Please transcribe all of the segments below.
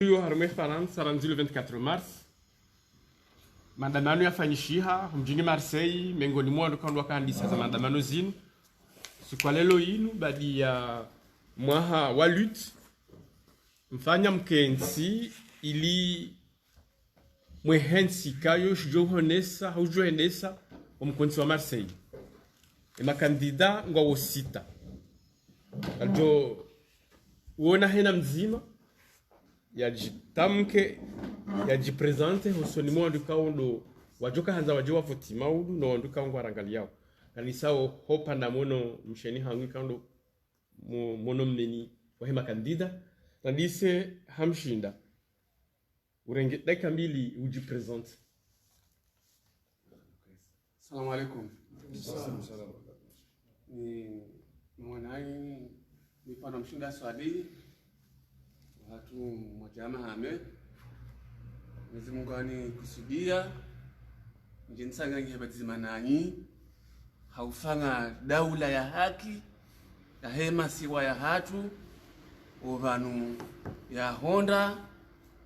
Harumwe Faransa ranzi le 24 mars maandamano yafanyishiha mjini Marseille miongoni mwa ndokando wakaandisa za maandamano zinu siku lelo inu badi ya mwaha wa lutte mfanya mkensi ili mwehensi kayo shjohonesa haujohenesa mkwensi wa Marseille makandida ngwa sita aljo uona hena mzima yajitamke yajipresente husoni mwandu kaundo wajoka hanza wajewa voti maudu no wandu kaungu arangali yao kanisao hopa na mono msheni hangi kaundo mono mneni wahema kandida tandise hamshinda urenge dakika mbili ujipresente. Assalamu alaikum. Ni mwanai ni pana mshinda swali watu mwajama hame Mwenyezi Mungu ani kusudia njensanga ngebatiza nanyi haufanga daula ya haki ya hema siwa ya hatu ovanu ya honda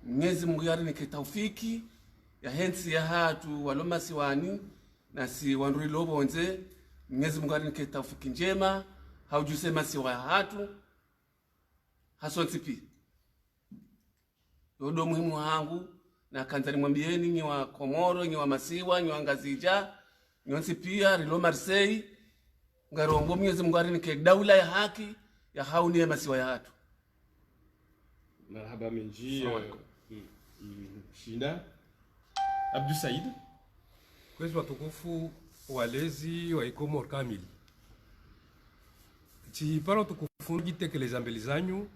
Mwenyezi Mungu yari ni taufiki ya hensi ya hatu waloma siwani na si wanduri lobonze Mwenyezi Mungu yari ni taufiki njema haujusema siwa ya hatu hasontipi yodo muhimu wangu na kanzani mwambieni nyi wa Komoro, nyi wa Masiwa, nyi wa Ngazija, nyonsi pia rilo Marseille ngarombo Mwenyezi Mungu arinike daula ya haki ya hauni ya Masiwa ya hatu. Marhaba menji Shinda Abdou Said kwezi watukufu walezi wa Komoro kamili chiparo tukufu ngitekeleza mbele zanyu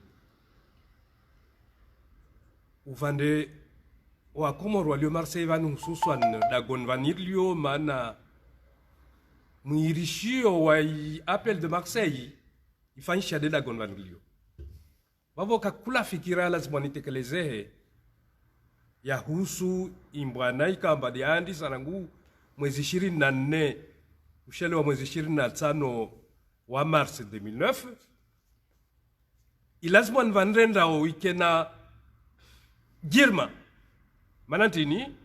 uvande wa Komoro walio Marseille vanu hususan dagon vanirlio mana mwirishio wa appel de Marseille ifanyisha de dagon vanirlio wavo kakula fikira lazima nitekeleze ya husu imbwana ikamba diandi sanangu mwezi 24 ushele wa mwezi 25 wa mars 2009 ilazima nvanrenda o ikena Girma manantini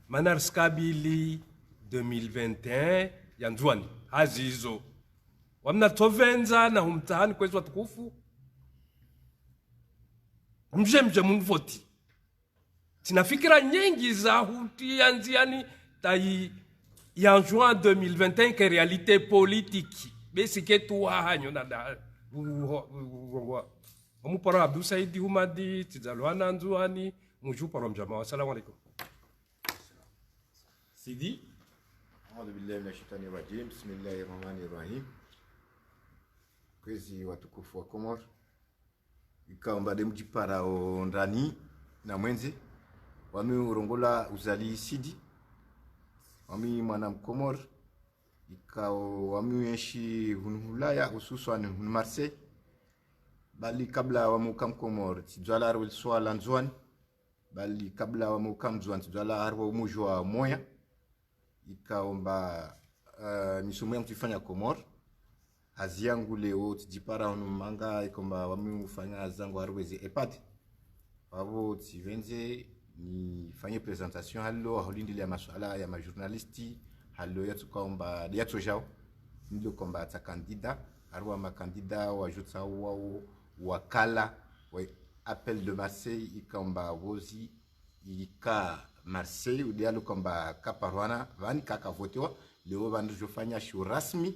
manarskabili 2021 yanzwani hazizo wamna tovenza na humtahani kwezi watukufu mje munvoti tinafikira nyingi za huti yanziani tai ya juin 2021 ke realite politique besike tuwa hanyo na da Mupara Abdou Said Humadi Tizalwana Nzuani Mujupara Mjama. Assalamu alaikum. Sidi A'udhu billahi minash shaitani rajim. Bismillahir rahmanir rahim. Kwezi watukufu wa Komoro ikaomba de mjipara ndani na mwenzi wami urongola uzali Sidi wami mwana mkomor ikao wami yeshi hunulaya hususan hun Marseille bali kabla wa mukam Komor tijala arwil swala nzwan bali kabla wa mukam nzwan tijala arwa mujwa moya ikaomba misumo yangu tifanya Komor hazi yangu leo tijipara honu manga ikomba wami ufanya zangu arwezi epati wavo tivenze ni fanye presentation hallo holindi ya masuala ya majournalisti hallo yatu kaomba yatu jao ndio komba ta kandida arwa makandida wa jutsa wao wakala wa appel de Marseille ikamba vozi ika Marseille udialo kamba kaparwana vani kaka votewa leo bandu jofanya shu rasmi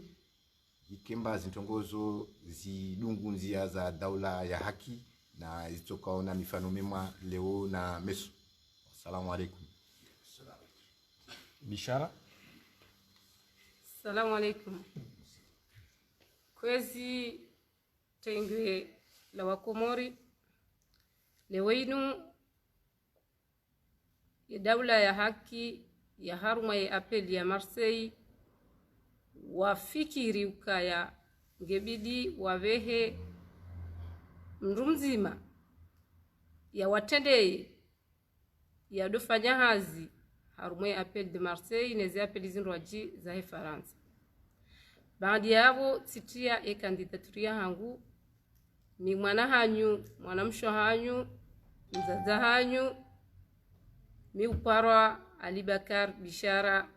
ikemba zintongozo zidungunzia za daula ya haki na zitokaona mifano mema leo na meso. Assalamu alaikum. Bishara. Assalamu alaikum. Kwezi tengwe la Wakomori leweinu ya daula ya haki ya haruma ya apeli ya Marseille wafikiri ukaya ngebidi wavehe mrumzima ya watendeye ya dofanya hazi haruma ya apeli de Marseille nezi apeli zinroaji za Faransa baada yabo titia kandidaturi hangu ni mwana hanyu mwanamsho hanyu mzaza hanyu mi uparwa Alibakar Bishara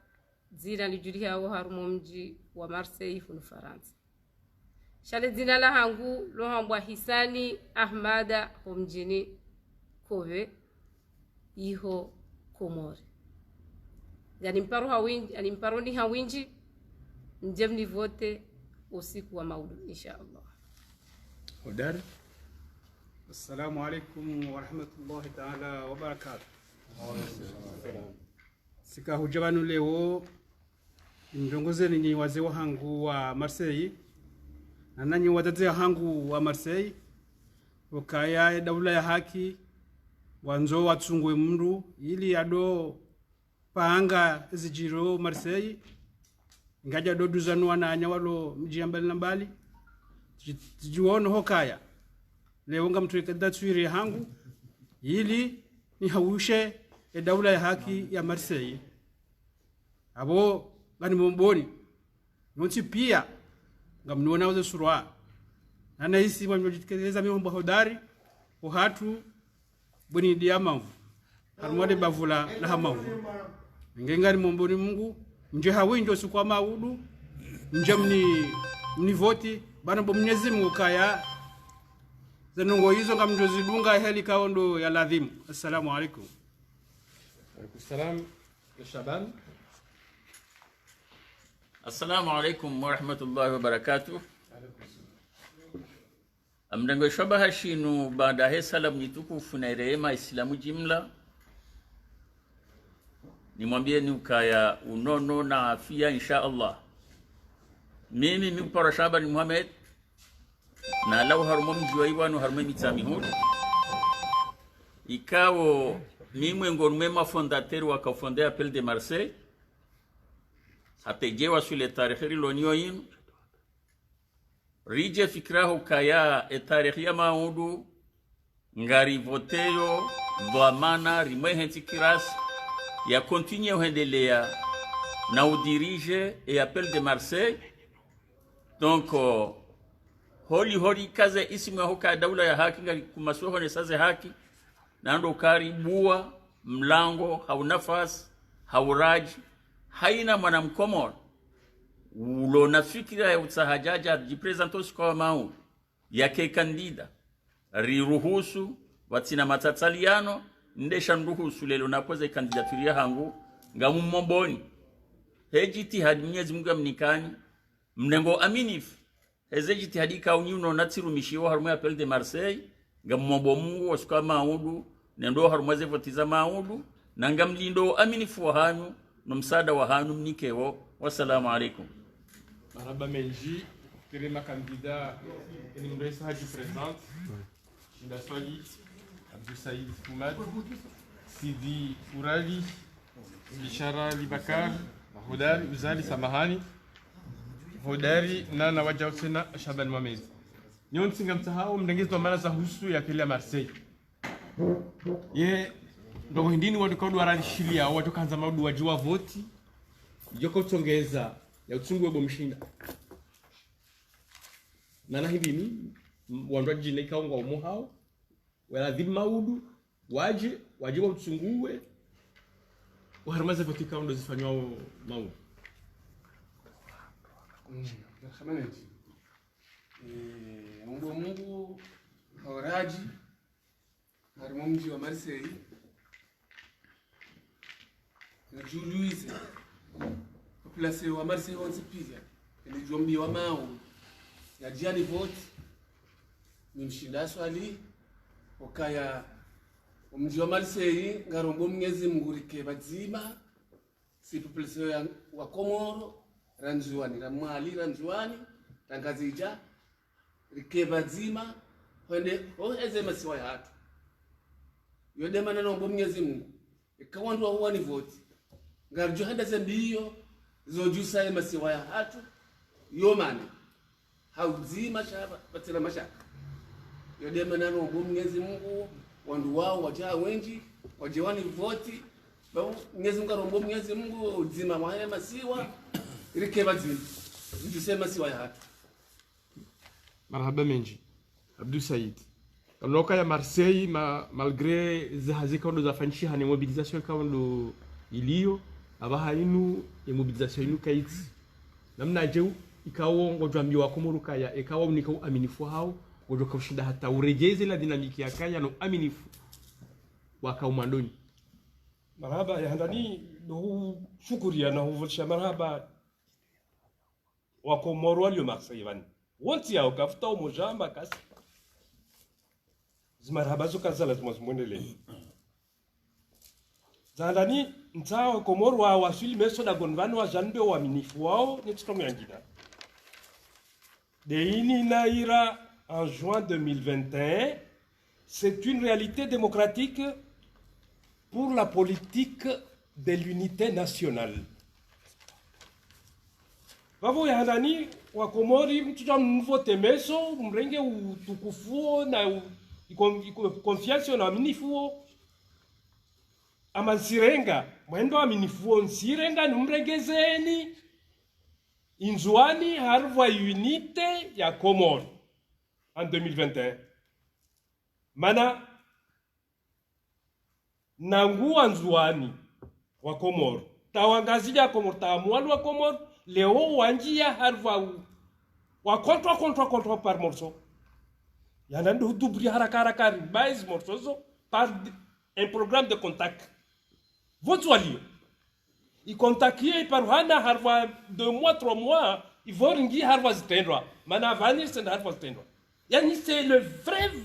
zina lijuri hao harumo mji wa Marseille hunu Faransa. Shale zina la hangu lo hambwa Hisani Ahmada homjini Kove iho Komori. Animparoni hawinji njemni vote usiku wa maudu inshallah. Hodari. Assalamu alaikum wa rahmatullahi ta'ala wa barakatuh. Sika hujabanu leo mjongoze ni wazee wa hangu wa Marseille na nanyi wazazi wa hangu wa Marseille ukaya daula ya haki wanzo watsungwe mndu ili ado paanga zijiro Marseille ngaja do duzanwa na nyawalo mji mbali na mbali jiwono hokaya leo ngamtuika datswiri hangu ili ni haushe daula ya haki ya Marseille abo gani momboni nonsi pia ngamnuona wazo surwa na hisi wamejitekeleza miombo hodari uhatu buni diamavu harmode bavula na hamavu ngengani momboni Mungu nje hawinjo sikwa maudu nje mni voti bana bo Mwenyezi Mungu kaya zanongo hizo ngamjozidunga heli kaondo ya ladhimu. Assalamu alaikum. Salam Shaban. Assalamu alaikum wa rahmatullahi wa barakatuh. Amdango shabaha shinu baada ya salam nitukufu na rehema Islamu jimla. Nimwambie ni ukaya unono na afia insha Allah. Mimi mpara Shaban Muhammad na lau harumo mji wa Iwanu harumo mitsamihud. Ikawo mimwe ngorumema fondateur wakafondea Appel de Marseille. Hatejewa sule tarikhiri lonyoyin. Rije fikrahu kaya etarikhia maudu ngari voteyo dhamana rimehenti kiras ya continue uhendelea na udirige et Appel de Marseille. Donc holi kaze isimu hoka daula ya haki ngari kumasuho ne saze haki nando karibua mlango haunafas hauraji haina mwanamkomor ulo nafikira ya utsahajaja jipresentos kwa mau yake kandida riruhusu watina matataliano ndesha nduhusu lelo napoze kandidaturia hangu ngamu momboni hejiti hadi Mwenyezi Mungu amnikani mnengo aminifu hezejiti hadi kaunyuno natsirumishiwa harumo ya Appel de Marseille ngamombo Mungu wasukwa maudu nendo harumaze votiza maudu na ngamlindo aminifu wa hanu no msada wa hanu mnikewo. Wassalamu alaikum. Marhaba menji kirema kandida ni mresa haji present Shinda Swali Abdul Said Fumad Sidi Urali Bishara Alibakar Hodari Uzali Samahani Hodari na wajao tena Shaban Mohamed. Nyonsi ngamsahau mdengezo mara za husu ya kile Marseille. Ye ndo hindini watu waranishilia watu kanza maudu wajua voti yoko tongeza ya utsungu mshinda na hindini wandu jine kaunga umuhao wala dhim maudu waje wa utsunguwe uharmaze voti kaundo zifanywa maudu Khamaneti Mungu hauraji harimo mji wa Marseille na Julius population wa Marseille onse pia ni jombi wa mao ya jiani vote ni mshinda swali okaya mji wa Marseille ngarombo Mwenyezi Mungu rike bazima si population wa Komoro ranzuani ramwali ranzuani tangazija rike bazima kwende oheze masiwa ya hatu yode maneno mbo Mwenyezi Mungu ikawandu huwa ni vote ngarjo handa zembiyo zojusa ya masiwa ya hatu yomani hauzima shaba batira mashaka yode maneno mbo Mwenyezi Mungu wandu wao wajaa wengi wajewani vote ba Mwenyezi Mungu rombo Mwenyezi Mungu uzima wa masiwa rike bazima jujuse masiwa ya hatu. Marhaba menji Abdou Said loka ya Marseille malgré zahazika ndo zafanyishi hani mobilisation kama ndo iliyo abaha inu ya mobilisation inu kaiti namna jeu ikawo ngojwa mbi wa Komoro kaya ikawo unika uaminifu hao ngojwa kushinda hata urejeze la dinamiki ya kaya no aminifu wakaumandoni marhaba ya handani do shukuria na huvulisha marhaba wa Komoro walio Marseille van wonti ya ukafuta umujamba kasi zimarhaba zukaza lazima zimwendele zandani ntao Komoro wa wasili meso da gonvano wa janbe wa minifu wao ni tsitongo yangina de ini naira en juin 2021 c'est une réalité démocratique pour la politique de l'unité nationale. Vavo ya handani wa Komori mtuja mvote meso mrenge utukufuo na confiance na minifuo ama sirenga mwendo wa minifuo nsirenga numregezeni inzuani harva unité ya Komoro en 2021 mana nangu anzuani wa Komoro tawangazija Komoro tamualu wa Komoro leo wanjia harva wa contre par morceau yana ndo dubri haraka base morceau par un programme de contact votre allié il contacté par hana harva 2 mois 3 mois il faut ringi harva zitendwa mana vanir send harva zitendwa yani c'est le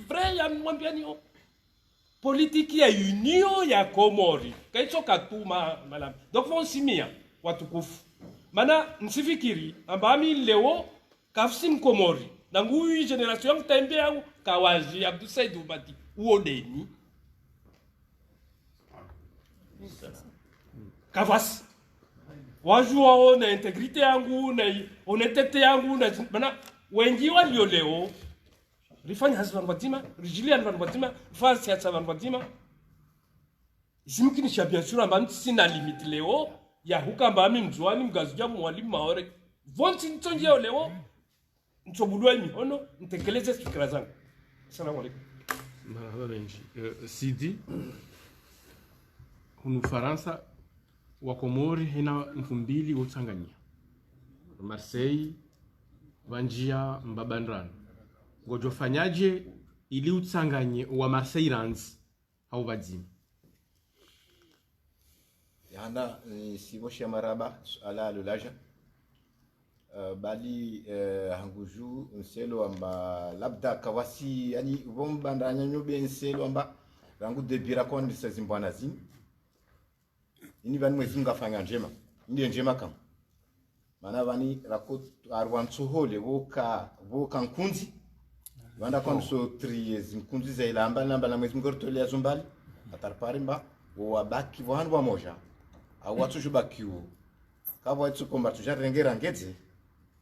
vrai ya mwambiani politique ya union ya Komori kaiso katuma malam donc vont simia watukufu mana nsifikiri ambami leo kafsim Komori na ngui generation yangu tembe yangu kawaji Abdou Said ubati uodeni kavas wajua na integrite yangu na honestete yangu na mana wengi walio leo rifanya hazvan batima rijili hazvan batima fasi hazvan batima simkini bien sûr ambam sina limite leo ya hukamba ami mzwani mgazuja mwalimu maore vonti ntonje leo nsobulwa mihono ntekeleze fikra zangu. Assalamu alaykum. Marhaba benji Sidi hunu Faransa wa Komori hina mfumbili utanganyia Marseille vanjia mbabandrano ngojo fanyaje ili utanganye wa Marseille rands au vadzima yana sibosha maraba ala lulaja bali hanguju nselo amba labda kawasi yani bomba ndanya nyobe nselo amba rangu debira kwa ndisa zimbwana zini ini vani mwezi ngafanya njema ndiye njema kama mana vani rakot arwansuhole voka nkunzi vanda kwa nso triez nkunzi za ilamba na mwezi ngortole ya zumbali atarparimba wabaki vohanwa moja au watu jubakiu kabo watu komba tujarengera ngeze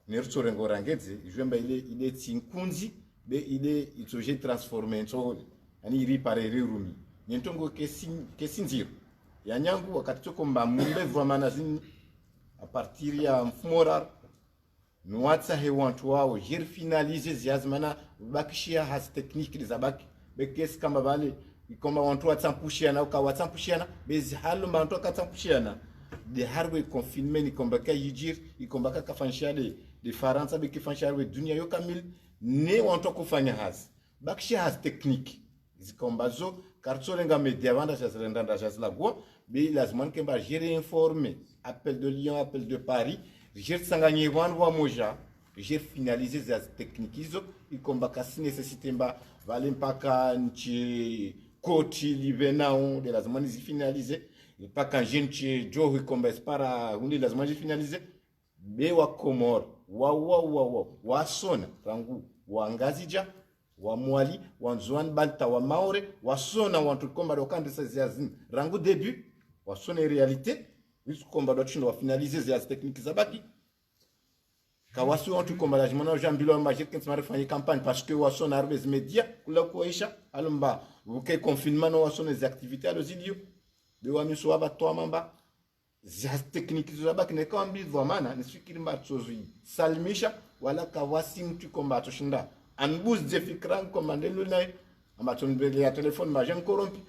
nerutso rengo rangeze jwemba ile tinkunzi be ile itoje transformer nso ani iri parere rumi nentongo kesinziro yanyangu wakati tukomba mumbe vamana zini a partir ya mfumorar nuatsa he wantu wao jir finalize ziazmana bakishia has technique zabaki bekes kama bale ikoma wantu watsampushiana ukawatsampushiana bezi halo mantu akatsampushiana de harwe confinement ikombaka yijir ikombaka kafanshade de Faransa be kifansharwe dunia yo kamil ne wantu kufanya has bakishia has technique zikombazo kartsolenga media vanda chasrenda chasla go be lazima kemba gérer informer appel de Lyon appel de Paris gérer sanganye vanwa moja gérer finaliser za technique hizo ikombaka si nécessité mba vale mpaka nchi koti libenao de lazima zifinalize mpaka nchi joho ikomba espara undi lazima zifinalize be wa Komoro wa sona rangu wa ngazija wa mwali wa nzuan balta wa maore wa sona wantu komba dokande sa ziazin rangu début wa sona réalité wisu komba dochindo wa finaliser ziaz technique zabaki kawasi wantu komba la jimona jambilo majek kensmare fanye campagne parce que wa sona arbez media kula kuisha alumba vuke confinement wa sona les activités à l'osidio de wa miso wa batwa mamba ziaz technique zabaki ne kambi vomana ni fikiri mba tsozi salmisha wala kawasi mtu komba toshinda anbus je fikran komande lulay ambacho mbele ya telefone majen korompi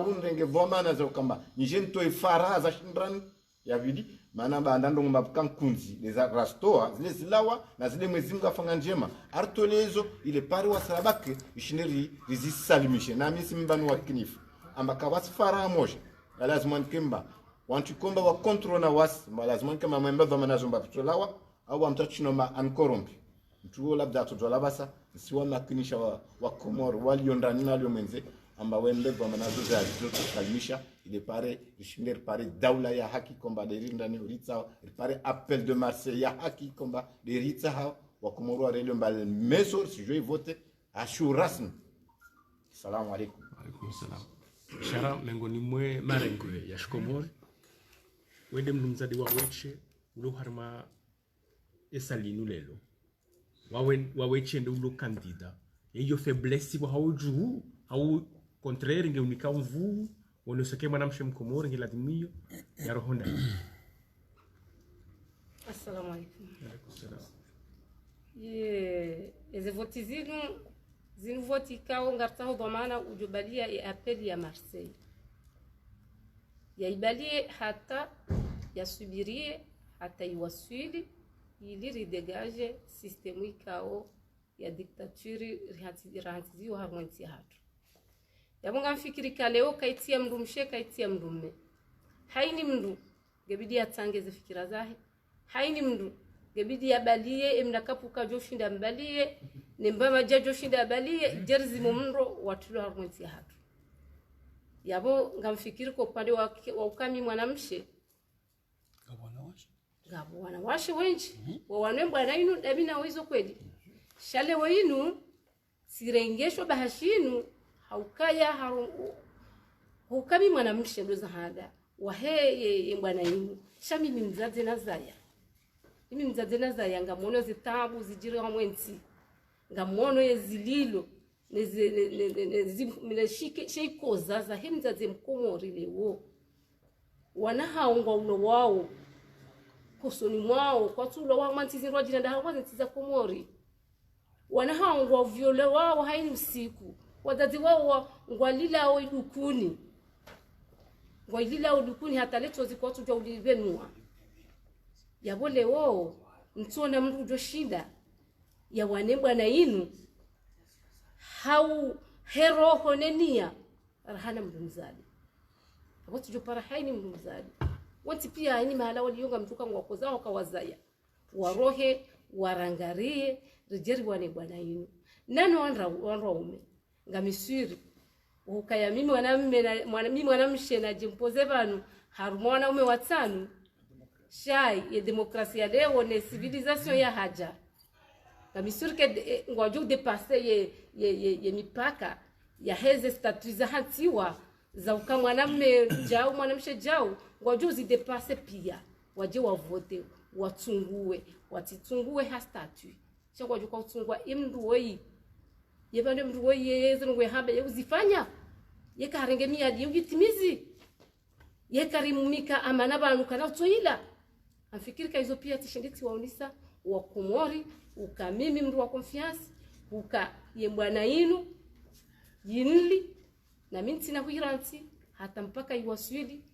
unrenge voma za kamba njen toy fara za shindran ya vidi maana banda ndo mbakan kunzi les rastoa zile zilawa na zile mwezi mga fanga njema artolezo ile pari wa sabake ishineri rizisalimishe na misi mbanu wa kinifu ambaka wasfara moja lazima nkemba wantu komba wa control na was lazima kama mwemba vama nazo mbapitolawa au amtachino ma ankorompi mtu labda tutola basa siwa makinisha wa Komoro waliondani nalio mwenze amba wembe vama nazo za kusalimisha ile pare ishiner pare daula ya haki komba de rindani uritsa pare appel de Marseille ya haki komba de ritsa ha wa Komoro wa relio mbal meso si je vote ashurasm. Assalamu alaikum. Alaikum salam. Shara mengoni mwe marengo ya Komoro wende mnumzadi wa weche ulo harma esalinu lelo waweche ndo ulo kandida iyo faiblesse wa hauju au contraire nge unika mvu wono seke mwanamshe mkomoro nge ladimiyo ya rohonda. Assalamu alaikum. Alaikum salam. Eze voti zinu voti kao ngartaho dhamana ujubalia ya apeli ya Marseille ya ibalie hata yasubirie hata iwaswili ili ridegaje sistemu ikao ya diktaturi rihantiziwa harmonti hatu yabonga mfikiri kaleo kaitia mndu mshe kaitia mndu mme haini mndu gebidi atangeze fikira zahe haini mndu gebidi yabalie emnakapuka joshinda mbalie nembama joshinda yabalie jerzi mumndo watulo harmonti hatu yabo ngamfikiri kwa upande wa ukami mwanamshe gabo wanawashe wenji wa wanemba na inu dabina wizo kweli shale wenu sirengeshwa bahashinu haukaya hukami mwanamshe ndo zahada waheye bwana inu shami mimzaze nazaya mimi mzaze nazaya ngamono zitabu zijiri hamwenzi ngamono yezililo neze shiko zaza himzaze mkomori lewo wanahaungwa ulo wao kusoni mwao kwa tulo wa mantizi rwajina nda hawazi ntiza Komori wanahaungwa viole wao haini usiku wazazi wao ngwalila o idukuni ngwalila o dukuni hata leto ziko watu jwa ulibenua yabole wao mtuona mtu joshinda ya wanebwa na inu hau heroho nenia rahana mdumzali watu jopara haini mdumzali wanti pia haini mahala waliyonga mtuka ngwakoza wakawazaya warohe warangarie rijeri wane bwana inu nano wanra ume ngamisiri ukaya mimi mwanamshe na jimpoze banu harumona ume watanu shai ya demokrasia leo ne civilisation ya haja ngamisiri ke ngwaju depasser ye mipaka ya heze statuiza hantiwa za ukamwanamme jao mwanamshe jao wajuzi depase pia waje wavote watungue watitungue ha statut chakwa juka utungwa imndu wei yebane mndu wei yezengwe habe yuzifanya yekarenge miadi yugitimizi yekarimumika amana banu kana utoila amfikirika hizo pia tishinditi waunisa wa Komori ukamimi mndu wa confiance uka yembwana inu yinli na minti na huiranti hata mpaka iwaswili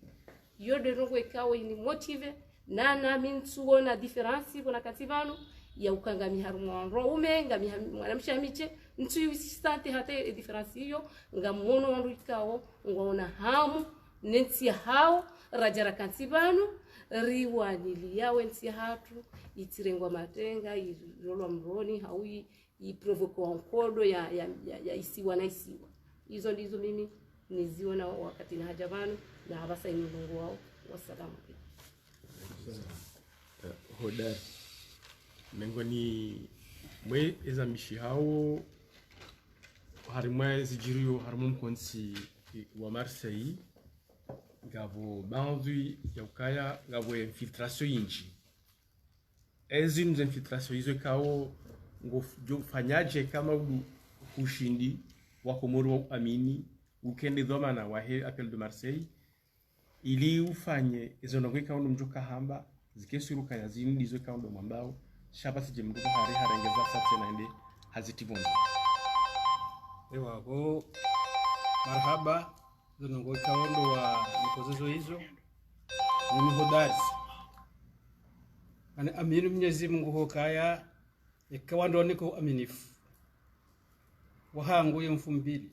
yode rongo ikawa ni motive na mintu na difference bona katibano ya ukangami harumo roume ngami mwanamsha miche ntu yisante hata difference hiyo ngamono wandu ikao ngona hamu nenti hao rajara katibano riwani yawe nti hatu itirengwa matenga irolo mroni haui iprovoke onkodo ya isiwa na isiwa hizo ndizo mimi niziona wakati na hajabanu na habasa imungu wao. Wassalamu Hoda mengoni mwe ezamishi hao harimwe zijirio harmum konsi wa Marseille gavo bandu ya ukaya gavo infiltration yinji ezinu za infiltration hizo kao ngo fanyaje kama ushindi wa Komoro wa amini ukende dhamana wa he appel de Marseille ili ufanye izo ndongo ikaondo mjuka hamba zikesuruka yazini ndizo ikaondo mwambao shaba sije mduka hari harengeza satse na ndi hazitivonza. Ewa bo marhaba zonongo kaondo wa mikozezo hizo ni hodari ana aminu Mwenyezi Mungu hokaya ikawa ndo niko aminifu wahangu yemfumbili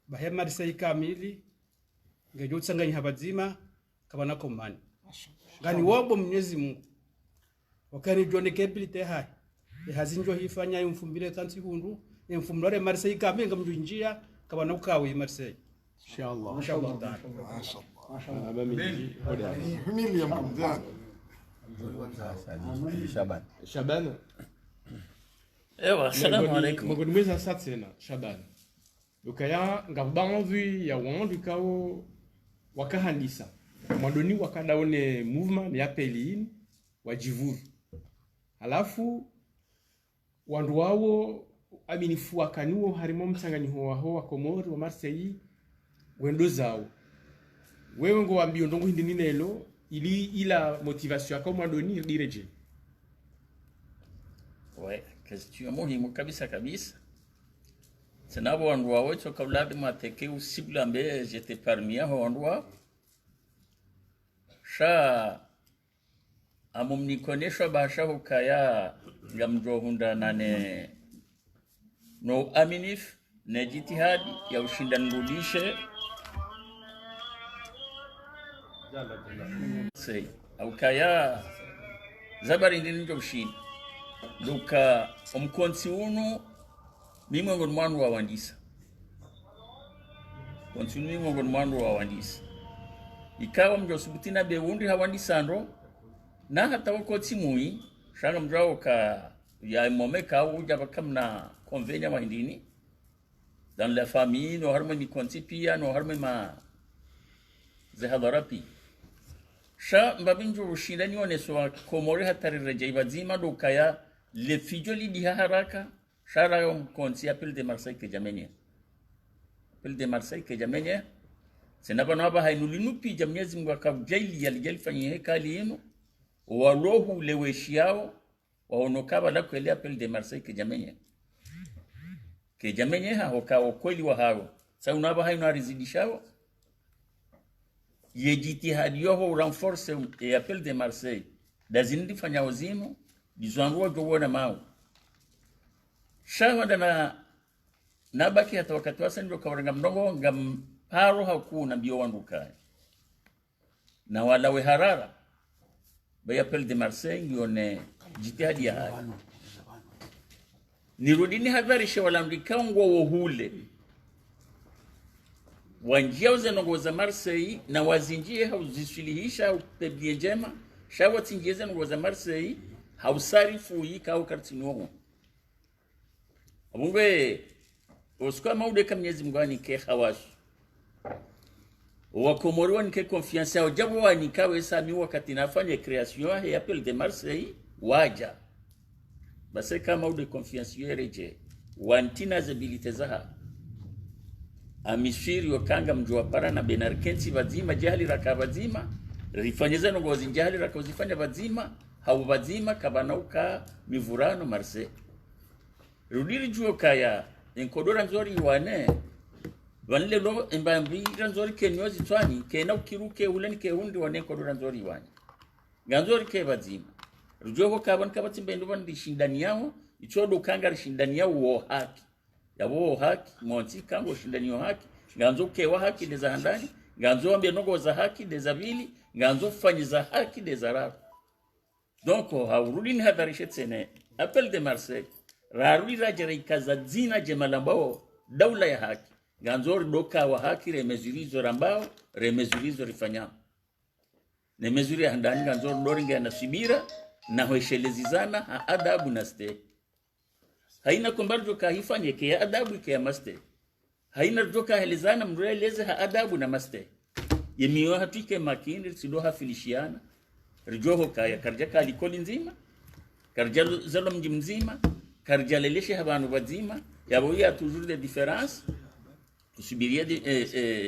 bahema risai kamili ngejo tsanganya habazima kabana komani ngani wombo Mwenyezi Mungu wakani jone kebili hai hazinjo hifanya yemfumbile kansi hundu yemfumlore marisai kamili ngamjunjia kabana ukawe marisai Inshallah. inshallah taala Mimi ya mkamzani. Shaban. Ewa, assalamu alaikum. Magodumeza satsena Shaban. Ukaya ngabanga vi ya wandu kao wakahandisa. Mwadoni wakadaone movement ya pelin wajivuru. Halafu wandu wao aminifu wakanuo harimo msanganyiho waho wa Komori wa Marseille wendo zao. Wewe ngo ambio ndongo hindi ninelo ili ila motivation yako mwadoni direje. Ouais, question muhimu kabisa kabisa. Senabo wandu wao choka uladi mateke usibula mbe jete parmi hao wandu wao. Sha amumnikonesha basha hukaya ngamjo hunda nane no aminif na jitihadi ya ushindangulishe sei au kaya zabari ndini njo ushindi luka omkonsi unu mimwe ngon mwandu wa wandisa konsi unu mimwe ngon mwandu wa wandisa ikawa mjo subutina bewundi hawandisandro na hata wakoti mui shanga mjao ka ya momeka uja bakamna convenia mahindini dans la famille no harma ni konti pia no harma ma zehadarapi sha mbabinjo ushindani oneswa Komori hatari rejei bazima dokaya le fijo li di haraka shara yo konti appel de Marseille ke jamenya appel de Marseille ke jamenya senaba no ba hainulinu pi jamnyezi Mungu akajaili yalijali hekali yenu walohu leweshiao waonokaba la kweli appel de Marseille ke jamenya hoka ukweli wa hao sasa unaba haino arizidishao ye jitihadi yoho renforce et appel de Marseille dazindi fanya uzimo dizwangu jowona mao shawa dana nabaki hata wakati wasa ndio kawarenga mdogo ngam paro hakuna bio wanduka na wala we harara ba appel de Marseille yone jitihadi ya haya nirudini hadharisha wala mlikango wohule wanjia uzenongoza Marseille na wazinjie hauzisilihisha upeblie njema shawa tinjeze nongoza Marseille hausarifu yika au kartinogo abungwe oskwa maude kamnyezi mgani ke hawashi wa Komori wanike confiance au jabo wanikawe sami wakati nafanya creation ya appel de Marseille waja basi kama ude confiance yereje wantina zabilite zaha amishiri wakanga mjua para na benarkensi vazima jahali raka vazima rifanyeza ngozi jahali raka uzifanya vazima hau vazima kabanauka mivurano Marseille rudiri juo kaya enkodora nzori wane vanile lo mbambi nzori kenyozi twani kena ukiruke uleni ke hundi wane enkodora nzori wane nganzori ke vazima rujo kaban kabati mbendo bandi shindani yao ichodo kanga shindani yao wo haki yabo haki monti kango shindani yao haki nganzo kewa haki deza handani nganzo ambia nogo za haki deza vili nganzo fanyiza haki deza rafu donc haurudini hadarishe tsene appel de Marseille rarudi rajere ikaza zina jemalambao daula ya haki nganzo doka wa haki remezurizo rambao remezurizo rifanya ne mezuri handani nganzo doringa na sibira na hoeshelezizana adabu na ste haina kombarjo kahifanye ke adabu ke maste haina joka helezana mreleze adabu na maste yemiyo hatike makini sido hafilishiana rijoho kaya karja kali koli nzima karja zalo mji mzima karja leleshe habanu bazima yabo ya toujours des différences tusubiria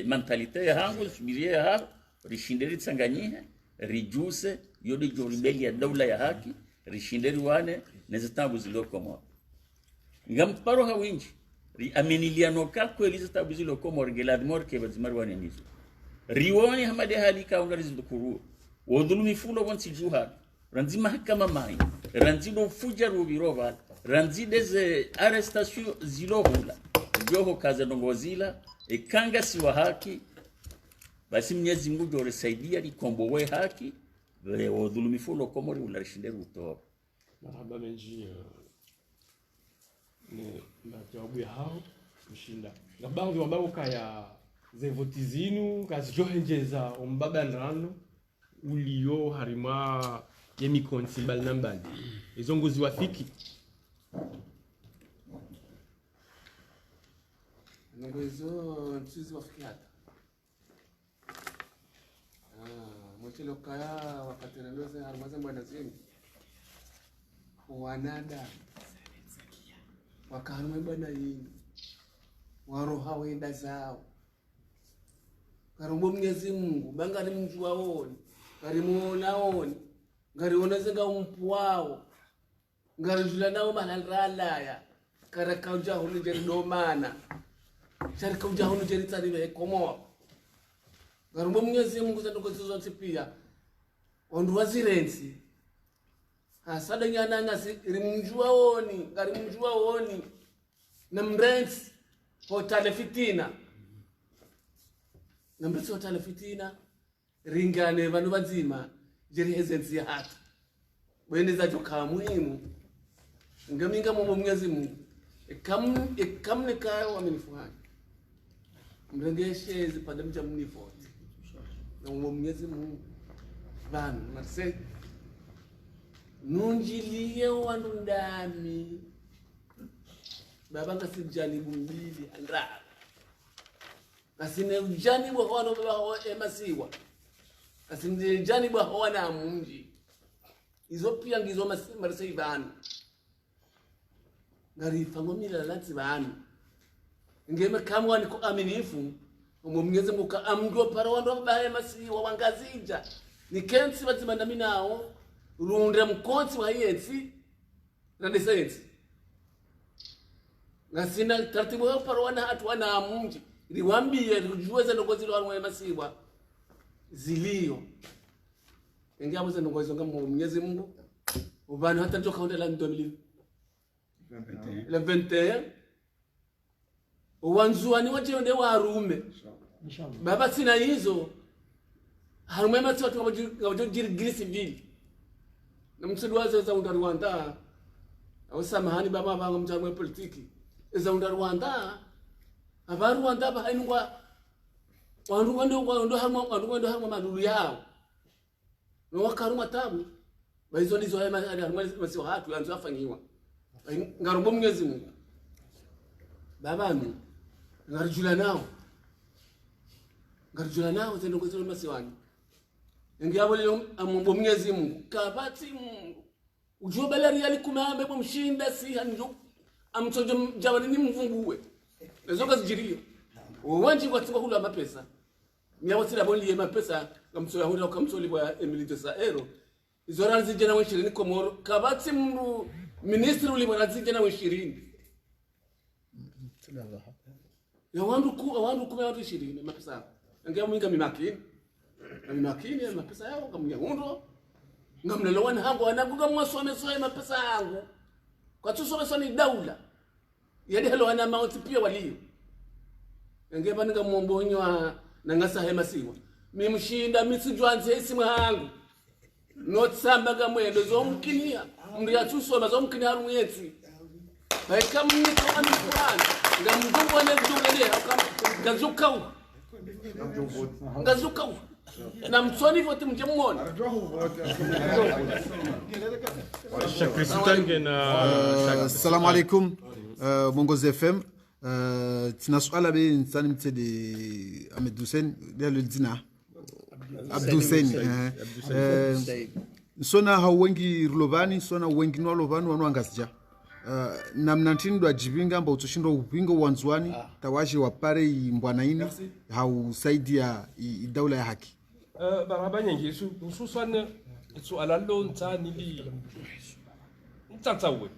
mentalité ya hangu tusubiria ya hapo rishinderi tsanganyihe rijuse yodi joribeli ya daula ya haki rishinderi wane nezitambu ziloko mo ngamparo hawinji ri ameniliano ka kweli zitabuzi lo komor gelad mor ke bazimar wane nizo riwoni hamade halika unari zindukuru wodulumi fulo wansi juha ranzi mahakama mai ranzi do fujaru birova ranzi des arrestation zilohula joho kaza nongozila kanga siwa haki basi Mwenyezi Mungu dore saidia likombowe haki le wodulumi fulo komori ularishinde ruto marhaba menji ni matiwabu ya hao kushinda na baadhi wa mbabuka ya zevoti zinu kazijohenjeza ombaba nrano ulio harima yemikonsi mbali na mbali izo nguzi wafiki Nongozo ntuzi wafiki hata mwechelo kaya wakati naloze harmaza mbwana zini wanada wakaharumwe bwana yini waroha wenda zao karumbo Mwenyezi Mungu bangari mtu waoni karimuona oni ngari onezenga umpu wao ngari jula nao malalaya karaka uja hunu jeri domana sharika uja hunu jeri tsariwe komo karumbo Mwenyezi Mungu zandokozizo tsipia ondu wazirensi hasada nyana ngasi rimjua oni ngari mjua oni na mrensi hotale fitina na mrensi hotale fitina ringane vanu vazima jeri hezensi ya hatu wende za joka muhimu ngaminga mwa Mwenyezi Mungu ikamne kayo wamenifuhani mrengeshe zipande mja mnifote na Mwenyezi Mungu vanu natse nunjilie wandu ndami baba ngasijanibu mbili andra kasine ujani bwa hono baba ho emasiwa kasinde jani bwa hona munji izo pia ngizo marise ibanu ngari fangomila lati banu ngeme kamwa niko aminifu Mwenyezi Mungu amgo para wandu baba emasiwa wangazija nikensi bazimanda minao runde mkonsi wa yensi na desensi ngasina taratibu ya parwana hatu wana munji liwambie rujuweza ndogozi lo wanwe masiwa zilio ngiyabo ze ndogozi ngamo Mwenyezi Mungu ubani hata njoka onda la 2021 uwanzuani waje onde warume baba sina hizo harume masiwa tukabaje girisi vili na mtsidwaze za unda Rwanda awusamahani baba banga mjamwe politiki za unda Rwanda aba Rwanda ba hainwa wandu ndo harma madulu yao no wakaruma tabu baizo ndizo haya harma masio hatu yanzo afanyiwa ngarumbo Mwenyezi Mungu baba mi ngarjula nao zendo kwa zero masiwani ngiyabo leo amombo Mwenyezi Mungu kabati Mungu ujobala riali kumambe bomshinda si hanjo amtojo jabani ni mvunguwe lezoka zijirio wanji kwatsika kula mapesa miyawo sira bonli mapesa ngamsoya hunda kamsoli bwa Emilio Saero izora zijena wa 20 Komoro kabati Mungu ministri uli bwa zijena wa 20 ya wandu kuma watu 20 mapesa ngiyamwinga mimakini mapesa yao kamunya hundo ngamlelo wana hangu anaguga mwasome soe mapesa yangu kwa tusome soni daula yadi helo wana mauti pia walio ngeba ninga muombonywa na ngasa hema siwa mimshinda misijwanze isimu hangu not samba ga mwendo zomkinia mri atusoma zomkinia haru mwezi baika mniko amifurani ngamjumbo ane kudungele ngazukau na msoni vote mjemoni Assalamu alaikum Mongozi FM tina suala be nsani mtede Ahmed Hussein le dina Abdou Hussein sona hawengi rulovani sona wengi no lovani wanu angasija na mnantini wa jibinga amba utoshindo upingo wanzuani tawaji wapare mbwana ini hausaidia daula ya haki baraba nyingi hususan suala lo ntani li ntatsawe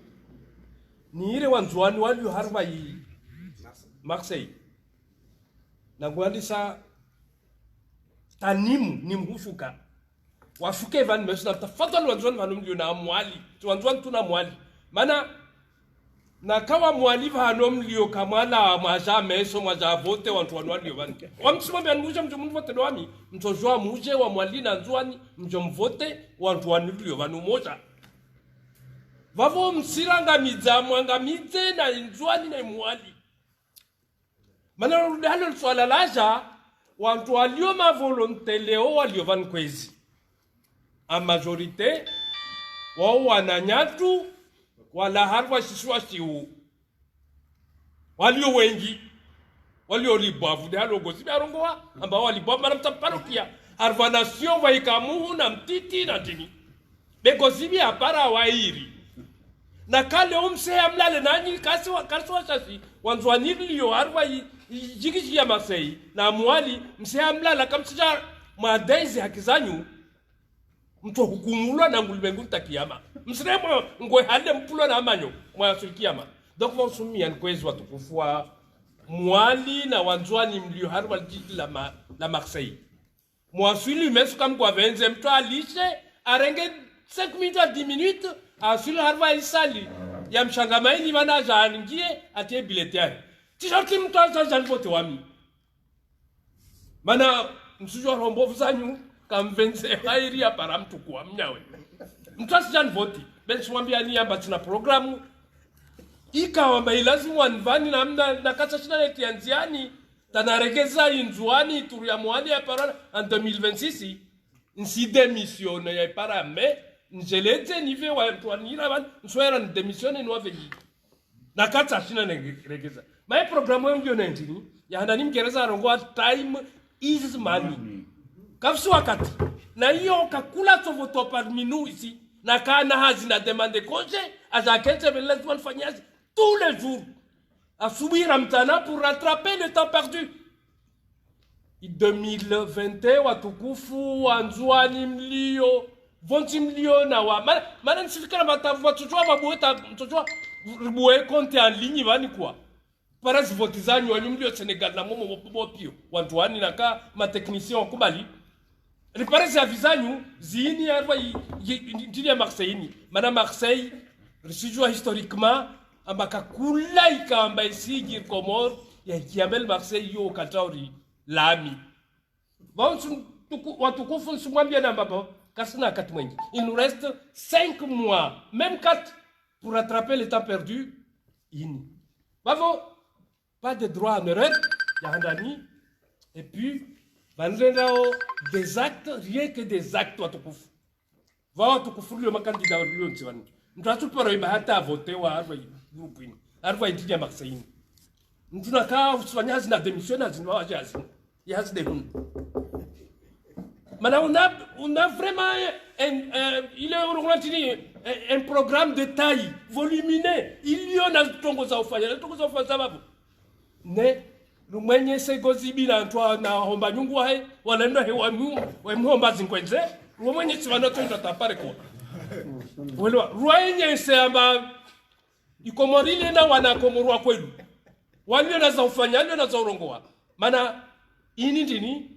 ni ile wanzuani walio harba yi Marseille na ngwandisa tanimu ni mhushuka washuke van mesna tafadhali wanzuani vanumlio na mwali wanzuani tuna mwali mana na kawa mwali vanomlio kamala maja meso maja vote wanzuani walio vanke wamsimambi anmuje mjomu vote doami mtojua muje wa mwali na nzuani mjomu vote wanzuani walio vanu moja vavo msiranga mwanga midze na nzuani na mwali mana rudalo swala laja wantu walio ma volonté leo walio van kwezi a majorité wao wananyatu wala harwa shiswa shiu walio wengi walio libavu de halo gosi barongoa ambao walibwa mara mtaparokia harwa nation wa ikamuhu na mtiti na dini begozibi apara wairi na kale umse amlale nani kasi wa sasi wanzwaniri yo harwa jigiji ya Marseille na mwali mse amlala kamsija madaizi hakizanyu mtu hukumulwa na ngulbengu takiyama msiremo ngwe hande mpulo na amanyo mwa kiyama donc vont soumis en kwezi watukufua mwali na wanzwani mlio harwa jiji la Marseille mwasuli mesu kam kwa venze mtu alishe arenge 5 minutes à 10 minutes asuli harwa isali ya mshangamaini wana jaangie atie biletiari tishati mtu azajanvote wami mana msujwa rombovu zanyu kamvenze hairi ya para mtu kuwa mnyawe mtu asijanvoti bensi wambia ni yamba tina programu ika wamba ilazimu wanvani na mna na kata shina neti ya nziani tanaregeza inzuani turu ya mwani ya para en 2026 nsi demisione ya para me njelete nive wa mtu wanira van nswera ndemisione nuwa venyi na kata shina neregeza my programu yangu nentini ya handani mkereza rongoa time is money kafsu wakati na hiyo kakula tovoto par minute ici na kana hazina demande congé azakete beleza wanfanyazi tous les jours à subir amtana pour rattraper le temps perdu 2020 watukufu wanzuani mlio vonti mlio na wa mana nsifikana batavu watujua babueta mtujua buwe compte en ligne vani kwa para zivotizanyu wanyumlio Senegal na momo mopio wantuani na ka ma technicien wakubali riparezi ya vizanyu zini yarwa ndini ya Marseille mana Marseille risijua historiquement ambaka kula ikamba isigi Comore ya kiamel Marseille yo katauri lami vansu watukufu nsumwambia na mbabo kasina kati mwengi il nous reste 5 mois même 4 pour rattraper le temps perdu ini bavo pas de droit en erreur yahandani et puis bandrendao des actes rien que des actes watukufu watukufu lio makandida lio ntiwani mtatu pero ibahata voter wa arwa groupe ini arwa intinya Marseille mtuna ka usfanyazi na démissionner zinwa wajazi yazi de mana on a vraiment un programme de taille volumineux il y en a tongo za ufanya babu ne lumwenye segozibi na ntwa na homba nyungu hai walendo he wa muomba zinkwenze lumwenye tsivano tonto tapare ko welo ruenye se amba ikomorile na wana komorwa kwelu walio na za ufanya walio na za urongoa mana ini ndini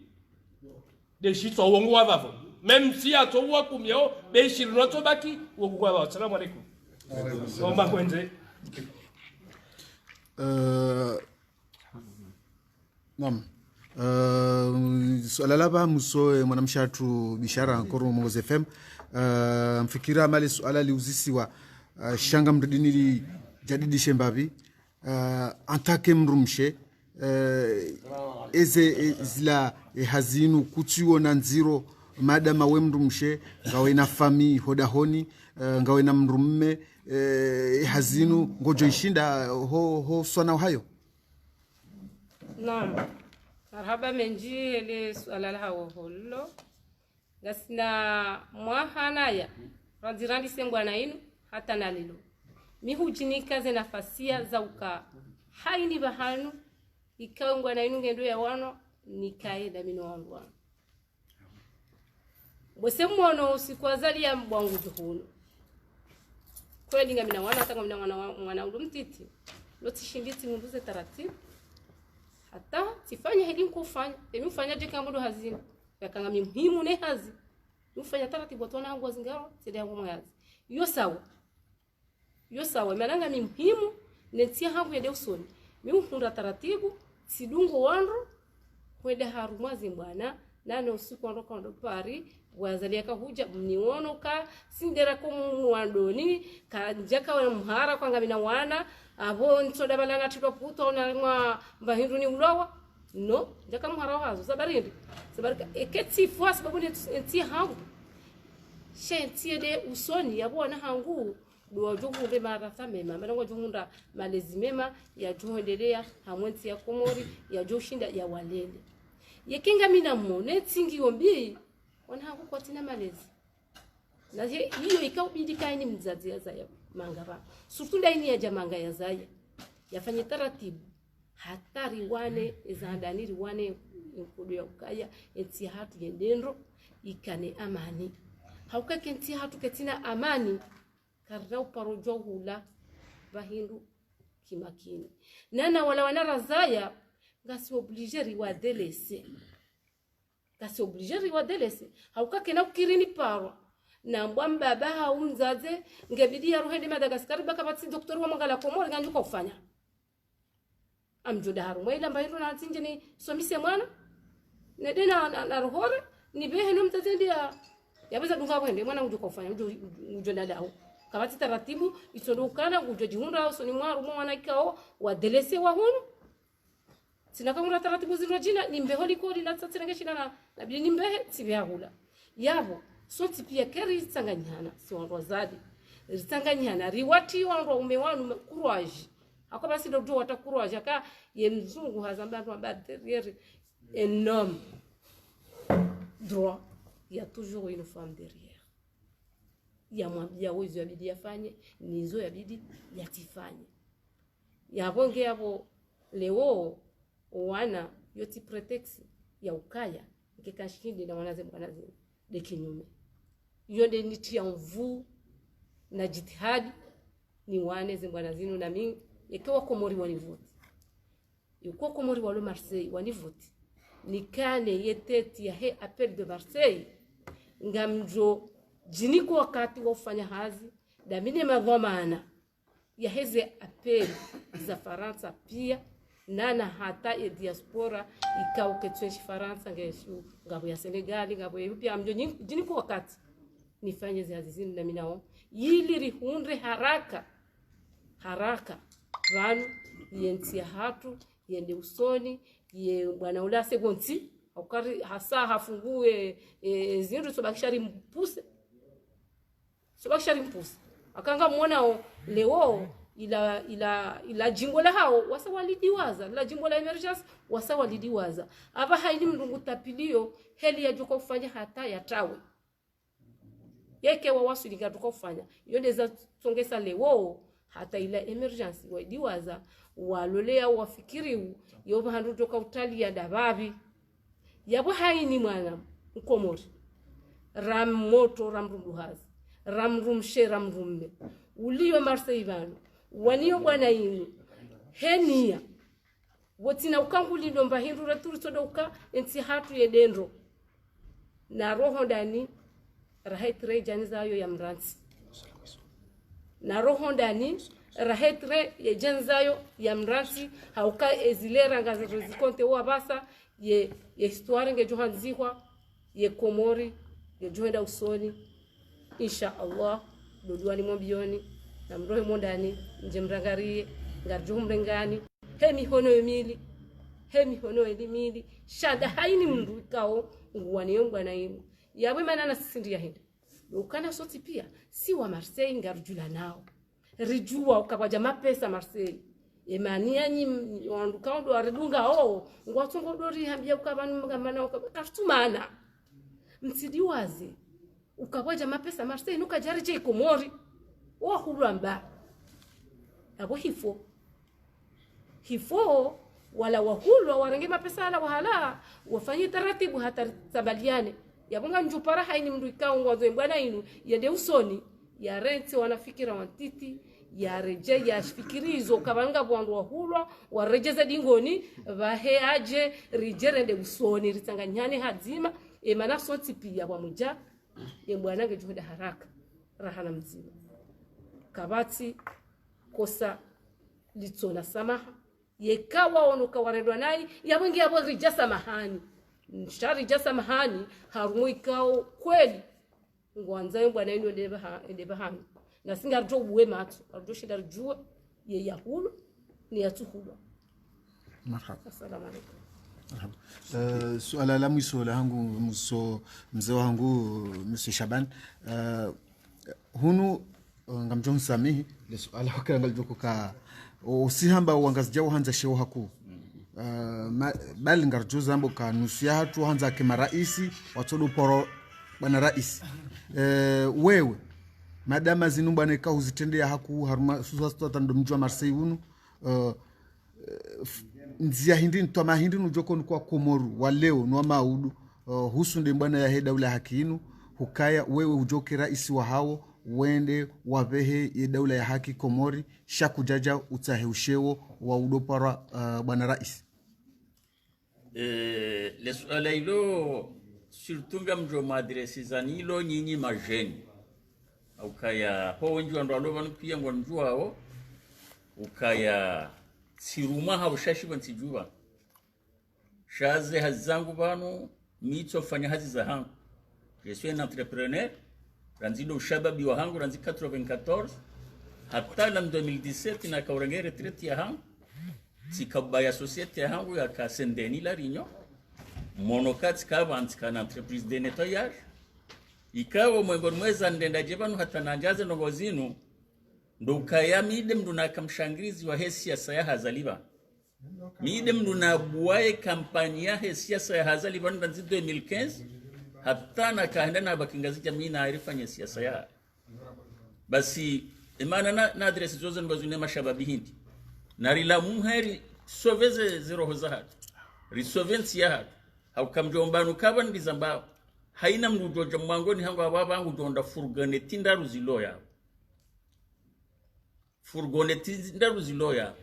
de shito wongo wavavo même si atowa kumyo be shirino to baki wongo wavavo assalamu alaikum omba kwenze naam swala laba muso mwanamshatu bishara nkoro Mongoze FM mfikira mali swala liuzisiwa shanga mridini li jadidi shembabi antake mrumshe eze zila hazinu kutiwo na nziro madama we mrumshe ngawe na fami hodahoni ngawe na mrumme hazinu ngojo ishinda ho swana hayo. Naam, marhaba menji hele swala la hawo hollo gasina mwahanaya randirandi sengwana inu hata nalilo mihujinika ze nafasia za uka haini bahanu ikawa ngwana inu ngendo ya wano nikaida mino wangu bose mwono usikwazali ya mbwangu juhunu kweli ngamina wana hata ngamina mwana ulu mtiti lotishinditi ngunduze taratibu hata tifanye hedi mkufanya emi ufanya je kambodo hazina yakanga muhimu ne hazi ufanya taratibu watona hangu wazingaro sidi hangu mwazi yo sawa mananga muhimu netia hangu yede usoni mi hunda taratibu sidungo wanro kwede harumwazi bwana nane usiku ondoka ndo pari wazalia ka huja mniono ka sindera ko muandoni ka njaka wa mhara kwanga mina wana abo ntoda balanga tito puto na mwa mbahindu ni ulowa no njaka mhara wazo sabarindi sabarika eketi fwa sababu nti hangu shenti de usoni yabo na hangu do jogunde mara tamema mango johunda malezi mema ya johendelea hamwenti ya komori ya joshinda ya walele yekinga mina mone tingi ombi wana hangu kwa tina malezi na hiyo ikabidi kaini mzazi ya zaya mangaba surtunda ini ya jamanga ya zaya yafanye taratibu hatari wane ezandaniri wane nkudu ya ukaya enti hatu yendendo ikane amani hauka kenti hatu ketina amani karna uparojo hula bahindu kimakini nana wala wana razaya ngasi obligé riwadelese hauka kena ukirini parwa na mbamba baba unzaze ngebidi ya rohende Madagascar baka batsi doktor wa mangala komori nganju ko ufanya amjoda haru mwela mbahiru na tinje ni somise mwana nedena na rohore ni behe no mtazendia yabeza dunga wende mwana nganju ko ufanya ujoda dawo kabati taratibu itondokana ujojihunda usoni mwaru mwana ikao wadelese wa hunu sinakamura taratibu zino jina nimbeholi kodi na tsatsirengesha na bili nimbehe tibyahula yabo sonti pia keri tsanganyana si wanro zadi tsanganyana riwati wanro umewanu courage akoba si ndo wata courage aka ye mzungu hazamba ndo amba derrière un homme droit il y a toujours une femme derrière ya mwambia wezo yabidi yafanye nizo yabidi yatifanye yabonge yabo leo wana yoti pretext ya ukaya ngekashindi na wanaze mwanaze de kinyume yonde nitia mvu na jitihadi ni wane zimbwana zinu na mimi yekewa komori wanivuti yuko komori walo Marseille wanivuti nikane yeteti ya he appel de Marseille ngamjo jiniko wakati wa ufanya hazi damine magomana ya heze appel za Faransa pia nana hata ya diaspora ikao ketweshi Faransa ngeshu ngabo ya Senegal ngabo ya pia amjo jiniko wakati nifanye zazizini na minao yili rihunre haraka vanu yentia hatu yende usoni ye bwana ula segonti akari hasa hafungue zindu sobakishari mpuse akanga muona leo ila jimbo la hao wasawalidiwaza la jimbo la emergence wasawalidiwaza aba haini mndungu tapilio heli ya joko kufanya hata ya tawe yeke wa wasulinga joko kufanya yondeza songesa leo hata ila emergence wadiwaza walolea wafikiriu yoba handu joka utali ya dababi yabo haini mwana mkomori ram moto ramruhazi ramrumshe ramrumbe uliyo Marseille vanu waniyo bwana yinu henia wotina ukanguli ndomba hindu raturi sodoka enti hatu yedendro na roho ndani rahetre janzayo ya mransi na roho ndani rahetre ya janzayo ya mransi hauka ezilera ngazi zikonte wa basa ye histoire nge johanzihwa ye komori ye johenda usoni insha Allah dodwani mombioni na mrohe mondani nje mrangarie ngarjo mrengani hemi hono emili shada haini mndu kao ngwani yongwa na yimu yawe manana sindi ya hindi ukana soti pia si wa Marseille ngarjula nao rijua ukabaja mapesa Marseille emania nyi wanduka ndo aredunga ngwatungo dori hambia ukabanu ngamana ukatumana msidiwaze ukabaja mapesa Marseille nukajarije Komori wa hulamba abo hifo wala wahulwa warenge mapesa ala wahala wafanye taratibu hata tabaliane yabonga njupara haini mndu ikao ngwazo bwana inu yende usoni ya renti wanafikira wantiti ya reje ya fikirizo kabanga bwandu wahulwa warejeza dingoni vahe aje rijerende usoni ritanganyane hadzima emana sonti pia bwa muja yembwanange juhuda haraka rahana mzima kabati kosa litsona samaha yekawa onuka waredwa nai yabwengi yabo rija samahani nshari ja samahani harumuikao kweli ngwanza yembwana ino ndeba hanu na singa rjo uwe matu rjo shida rjua ye yahulu ni yatuhulu. Marhaba. Assalamu alaikum. Suala la mwisho la hangu mzee wangu Mr. Shaban hunu ngamjon samihi le suala wakanga ljokuka usihamba wangazijao hanza sheo haku bali ngarjo zambo ka nusia hatu hanza kema raisi watolu poro bana raisi wewe madama zinu bwana ka uzitendea haku haruma susasta tando mjwa Marseille hunu nzia hindi ntoma hindi nujoko kwa Komoru wa leo nwa maudu husunde mbwana ya heda ula hakinu hukaya wewe ujoke raisi wa hao wende wavehe ye daula ya haki Komori shakujaja utahe ushewo wa udopara bwana rais. Le suala ilo surtunga mjo madresi zanilo nyinyi majeni ukaya ho wenji ndo vanu pia ngwanjua hao ukaya siruma habushashi bantijua shaze hazangu banu mito fanya hazi za hangu je suis un entrepreneur ranzido shababi wa hangu ranzi 94 hata lam 2017 na kaurenge retraite ya hangu sikabaya societe ya hangu ya kasendeni la rinyo monokat kavant kana entreprise de nettoyage ikawa mweza ndenda jebanu hata nanjaze nongozinu ndo kaya midem nduna kamshangirizi wa siasa ya hazaliba midem nduna buwae kampanya siasa ya hazaliba ndanzi 2015 hata na kaenda na bakingazi jamii na arifanya siasa ya basi imana na adresi zote ngozune mashababi hindi na rila muheri soveze zero hozahat risovensi ya hat au kamjombanu kaban bizamba haina mnudoja mwangoni hangu ababangu donda furgoneti ndaru ziloya furgoneti ndaru ziloya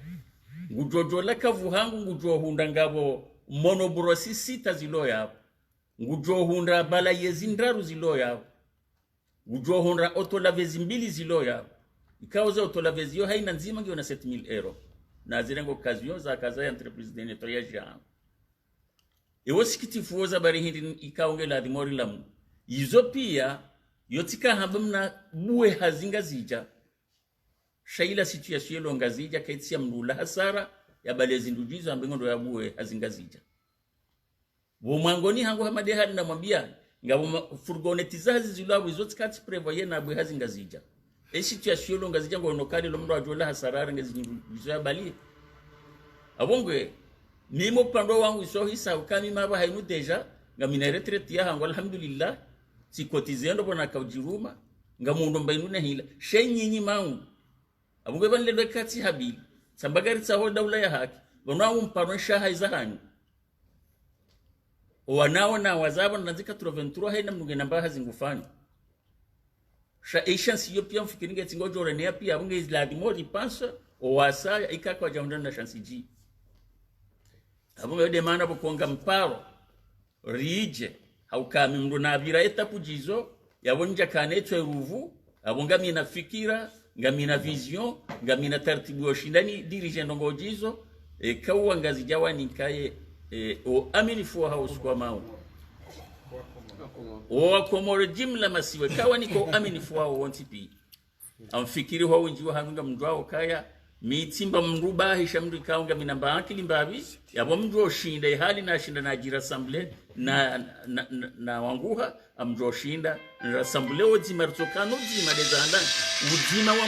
ngujojo lakavu hangu ngujo hunda ngabo monobrosi sita ziloya ngujo hunda bala yezi ndaru ziloya ngujo hunda otolavezi mbili ziloya ikaoza otolavezi yo haina nzima ngio na 7000 euro na zirengo kaziyo za kaza ya entreprise de nettoyage ya ewo sikitifu woza bari hindi ikaongela adimori lamu izo pia yotika habamna buwe hazinga zija shaila situation yelo ngazija kaitsia mdula hasara ya balezi ndujizo ambengo ya buwe hazinga zija wo mwangoni hangu hamade hadi na mwambia ngabo furgoneti zazi zilabu izo tikati prevoye na buwe hazinga zija situation yelo ngazija ngono kali lo mndo ajola hasara ngazindujizo ya bali abongwe nimo pando wangu so hisa ukami maba hainu deja ngamina retraite ya hangu alhamdulillah sikotizendo bona kaujiruma ngamundo mbainu na hila shenyinyi mangu abungwe banle kati habili sambagari tsaho daula ya haki bonwa mparo shaha izahani wanao na wazabo nanzika 23 haina mnunge namba hazingufani sha chance yo pia mfikiringe tingojo rene pia abungwe izladi modi pansa o wasa ikakwa jamdana chance ji abungwe demanda bokonga mparo rije haukami mndu na abira etapu jizo yabonja kanetwe ruvu abunga mina fikira ngamina vision ngamina tartibu yoshindani dirige ndongo jizo kawa ngazi jawani kaye o aminifu wa house kwa mao o Komoro jimla masiwe kawa niko aminifu wa wontipi amfikiri ho wenji wa hanga mndwao kaya mitimba mruba hishamri kaunga minamba akili mbabi yabo mndwo shinda hali na shinda na jira assemble na wanguha amjwo shinda na assemble ozima rutokano zima dezanda uzima wa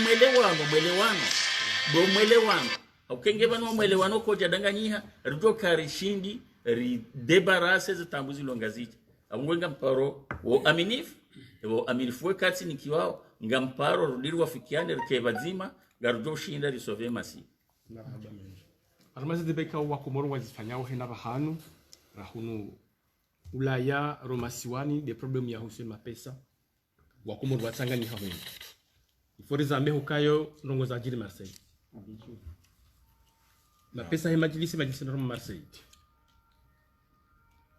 mwelewano ukenge bano mwelewano ko jadanganyiha rujo kari shindi ri debarase zitambuzi longazicha abungwenga mparo wo aminifu kati nikiwao ngamparo rudiri wafikiane rikebazima garujo shinda risove masi armaze de beka wa Komoro wazifanyao hena bahanu rahunu ulaya romasiwani de problem ya Hussein mapesa wa Komoro watangani hawo iforiza mbe hukayo ndongo za jiri Marseille mapesa he majilisi na Marseille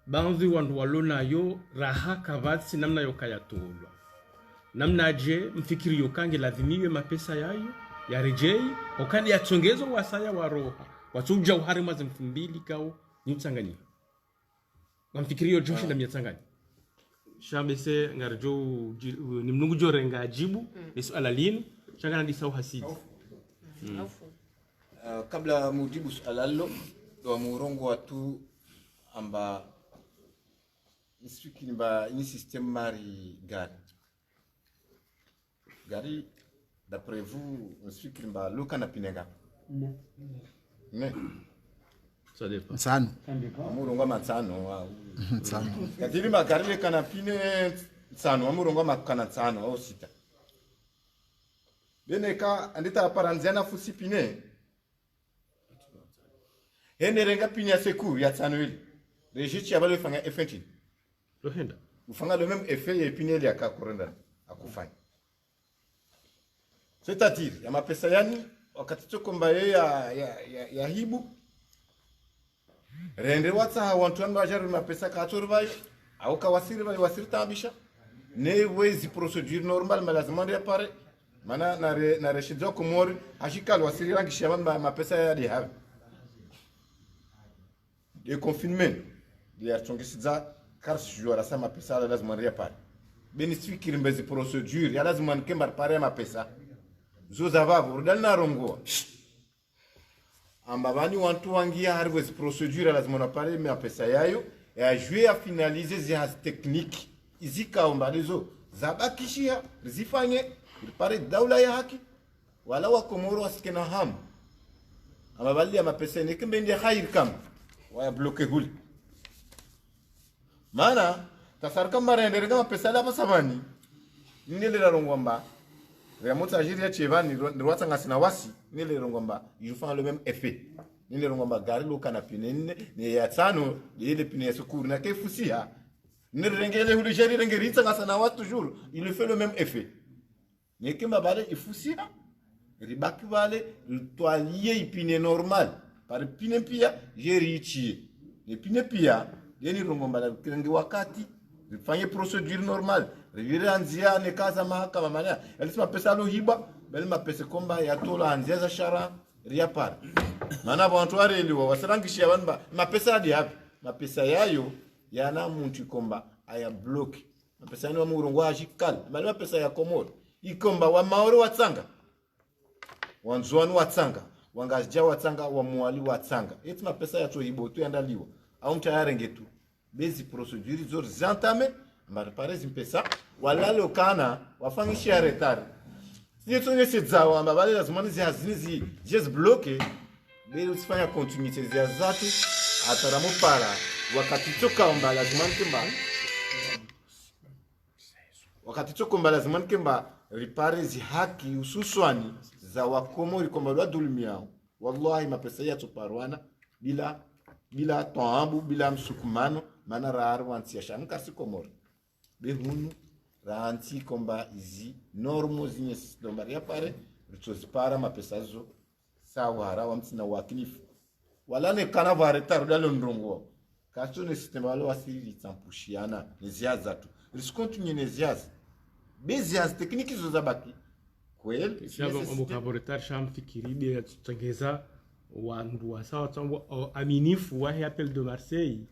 banzi wandu walona yo raha kavatsi namna yokaya tolwa namna je mfikiri yokange lazimiwe mapesa yayo ya rejei okandi yatsongezo wasaya wa roha watuja uhari mwazi 2000 kao nyutsanganyika mfikiri yo joshi na myatsanganyika shabese ngarjo ni mnungu jorenga ajibu lesu alalin changana disau hasidi kabla mujibu sualalo do murongo watu amba nisiki nimba ini system mari gari d'après vous nisiki nimba luka na pinega ne ça dépend Nsano. murongo matsano wa Nsano. kadiri magari le kana pine tsano murongo makana tsano au sita beneka andita paranziana fusipine renga pine ya secours ya tsano ile rejichi ya bale fanga F20 lohenda ufanga le même effet ya pine ile akakorenda akufanya c'est-à-dire ya mapesa yani wakati chokomba ya hibu rende watsa wantu anu ajaru mapesa ka atorvai au ka wasiri tabisha ne wezi procedure normal malazima ndia pare mana na reshidzo komori ashikal wasiri rangi shaba mapesa ya di have de confinement de archongisiza kars juara sa mapesa la lazima ndia pare benefit kirimbe procedure ya lazima nkembar pare mapesa zo zavavu dal rongo ambavani wantu wangia harwe procedure lazima na pare mapesa yayo ya jouer à finaliser zihaz technique izika ombalizo zabakishia zifanye pare daula ya haki wala wa komoro asikena ham amabali ya mapesa ni kimbe ndi khair kam wa bloke huli mana tasarka marende kama pesa la pasabani nile la rongomba ya mota ajiri ya chevani ndwatsa ngasina wasi nile rongomba yufanya le même effet nile rongomba gari lo kana pinene ne ya tsano ile pine secours na kefusia ne rengele huli jeri rengeritsa ngasana wasi toujours il fait le même effet ne kemba bale ifusia ribaki bale toalier ipine normal par pine pia jerichi ne pine pia yeni rongomba la kenge wakati rifanye procedure normal rivire anzia ne kaza mahakama mania alisema pesa lo hiba bali mapesa komba ya tola anzia za shara ria par mana bantu areliwa wasarangishia banba mapesa hadi hapi mapesa yayo yana muntu komba aya block mapesa ni wa murongo wa jikal bali mapesa ya komoro ikomba wa maoro watsanga wanzwanu watsanga wangajja watsanga wa muali watsanga eti mapesa ya to hibo tu yandaliwa au mtayarengetu bezi procedure zor zantame mbari pare zimpesa wala lokana wafangishia retard sije tonge sedzawa mbabale lazima zihazini just bloqué bezi usifanya continuité zia zatu ataramo para wakati toka mba lazima nkemba wakati toka mba lazima nkemba ripare zihaki ususwani za wakomori kwa malwa dulmiao wallahi mapesa ya tuparwana bila toambu bila msukumano mana raru wanti yashanka sikomoro behunu ranti komba izi normo zinye sidomari ya pare ritozipara mapesazo sawa harawa mtina wakilifu wala ne kana vareta rudalo ndrongo kacho ne sistema wale wasiri tsampushiana neziaza tu riskontunye neziaza beziaza tekniki zo zabaki kweli shaba mukaboritar sham fikiribe ya tutangeza wandu wasawa tsambo aminifu wa appel de Marseille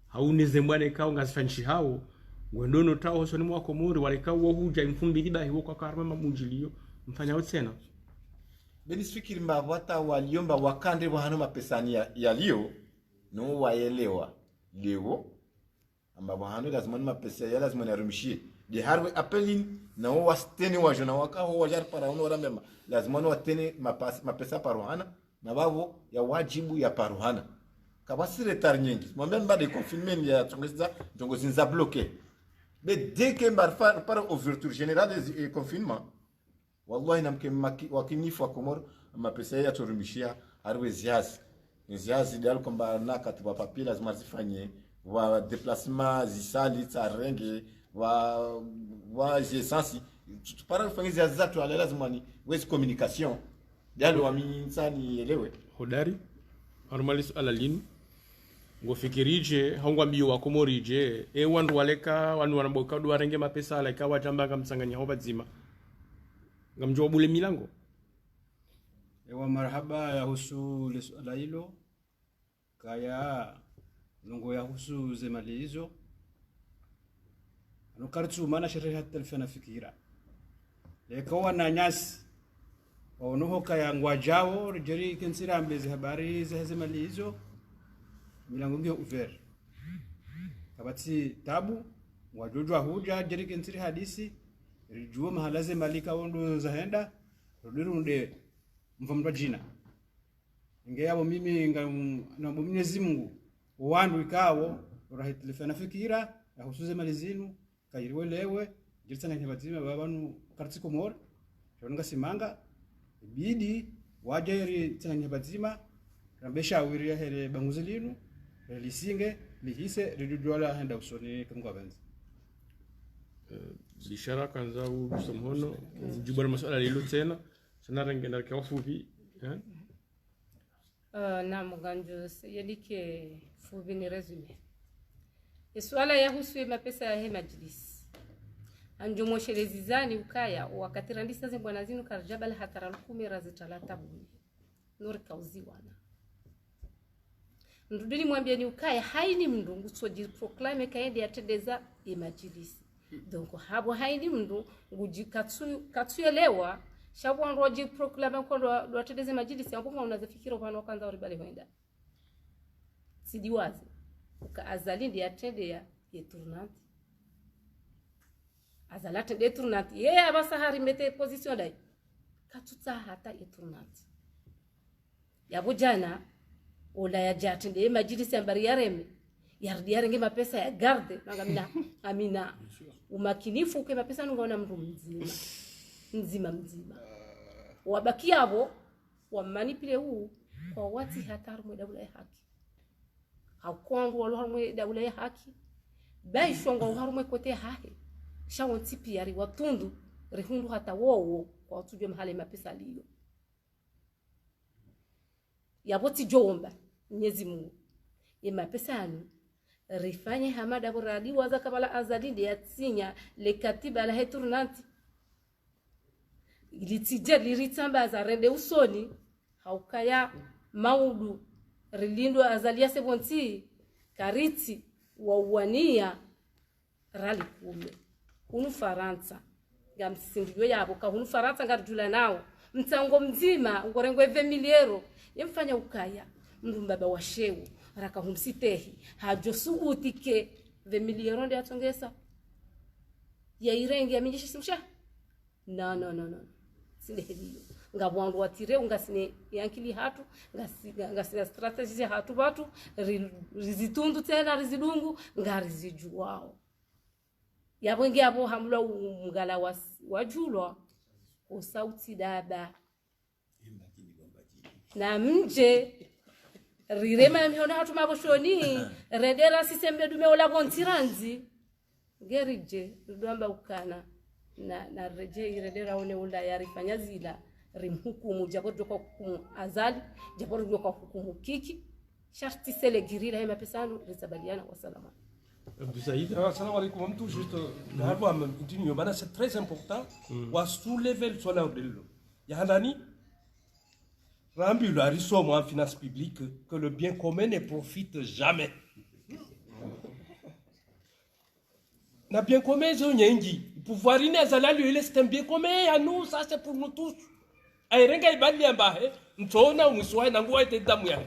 hauneze mbwane kao ngasifanshi hao wendono tao soni mwa komori walikao wo huja mfumbi liba hiwo kwa karma mamujilio mfanya wotsena benisfikiri mbavata waliomba wakande wahano mapesani ya lio no waelewa leo amba wahano lazima mapesa ya lazima yarumishie de harwe appelin na wasteni wa jona wakaho wajar para uno ramema lazima watene mapesa paruhana na babo ya wajibu ya paruhana kabasi retard nyingi mwambie mbade confinement ya tongozinza bloqué mais dès que par ouverture générale des confinement wallahi namke wakinifu komor mapesa ya turumishia harwe ziazi dal komba na katiba papier lazima zifanye wa déplacement zisali tsarenge wa essence para fanyia zatu ala lazima ni wezi communication yalo waminsani elewe hodari armali suala linu ngofikirije hongwambiwa wakomorije wandu waleka wandu wanamboka du warenge mapesa aleka wajamba ngamsanganya ho bazima ngamjua bule milango ewa marhaba ya husu le suala hilo kaya longo ya husu zemali hizo nukartu mana sherehe hata alfana fikira lekawa na nyasi onoho kaya ngwajao rejeri kensira mbezi habari za zemali hizo milango ngio uver kabati tabu wajojwa huja jeri kensiri hadisi rijua mahalaze malika wondo zahenda rudirunde mvamdwa jina ingeyabo mimi na Mwenyezi Mungu wandu ikawo rahitilifa fikira ya husuze malizinu kairiwelewe jirsanga nyabatima babanu kartiko mor jonga simanga bidi wajeri tsanga nyabatima rambesha wiria hele banguzilinu lisinge lihise ridudwala henda usoni kangwa banzi bishara kanza usomhono jubara masuala lilo tena sana rangenda kwa fupi na mganjo yelike fupi ni resume swala ya husu mapesa ya majlis anjo moshelezizani ukaya wakati randisa zimbwana zinu karjabal hatara lukumi razitalata buni nuri kauziwana ndudini mwambia ni ukaya haini mndu ngusoji proclame kaende atendeza majlis donc habo haini mndu nguji katsuelewa shabu anroji proclame kondo atendeze majlis ambapo unazafikira upano kwanza uribale hoenda sidiwazi uka azalindi atende ya tournante azalate de tournante yeye abasahari mete position dai katutsa hata ya tournante yabo jana ola ya jatende majlis ambari yareme yardiare ngema pesa ya garde ngamina amina umakinifu ke mapesa nungaona mtu mzima wabaki abo wa manipule huu kwa wati hataru mwe daula ya haki hakongo walo mwe daula ya haki bai shongo harumwe kote hahe shawo tipi yari watundu rihundu hata wowo kwa watujwe mahali mapesa liyo yaboti jomba Mwenyezi Mungu yema pesa anu rifanye hamada buradi waza kabala azalinde yatsinya le katiba la heturnanti ilitije liritambaza rende usoni haukaya maudu rilindo azalia sebonti kariti wa uwania rali kume hunu Faransa ngamsindiyo yabo ka hunu Faransa ngarjula nao mtango mzima ngorengo 20 miliero yemfanya ukaya mndu baba wa shewu raka humsitehi hajosubutike 20 miliero ndio atongesa ya irenge aminjisha simsha no sinde hiyo ngabwangu watire ungasine yankili hatu ngasina strategy hatu watu rizitundu tena rizidungu ngarizijuwao yabo ngiyabo hamla umgala wajulwa kwa sauti daba na mje rirema miona hatu maboshoni redera sisembe dume ola kontiranzi gerije ndamba ukana na reje iredera one ula yarifanya zila rimhukumu jaboro kwa hukumu azali jaboro kwa hukumu kiki sharti sele girira hema pesano rizabaliana wasalama Assalamu alaikum. Tout juste, c'est très important. On soulever le soin de l'eau. Yahanani, Rambula risomme en finance publique que le bien commun ne profite jamais. Na bien commun, c'est un yengi. Pouvoir inazala lui, c'est un bien commun à nous, ça c'est pour nous tous. Airenga ibali ambahe, ntona umuswa na nguwa ite damu ya.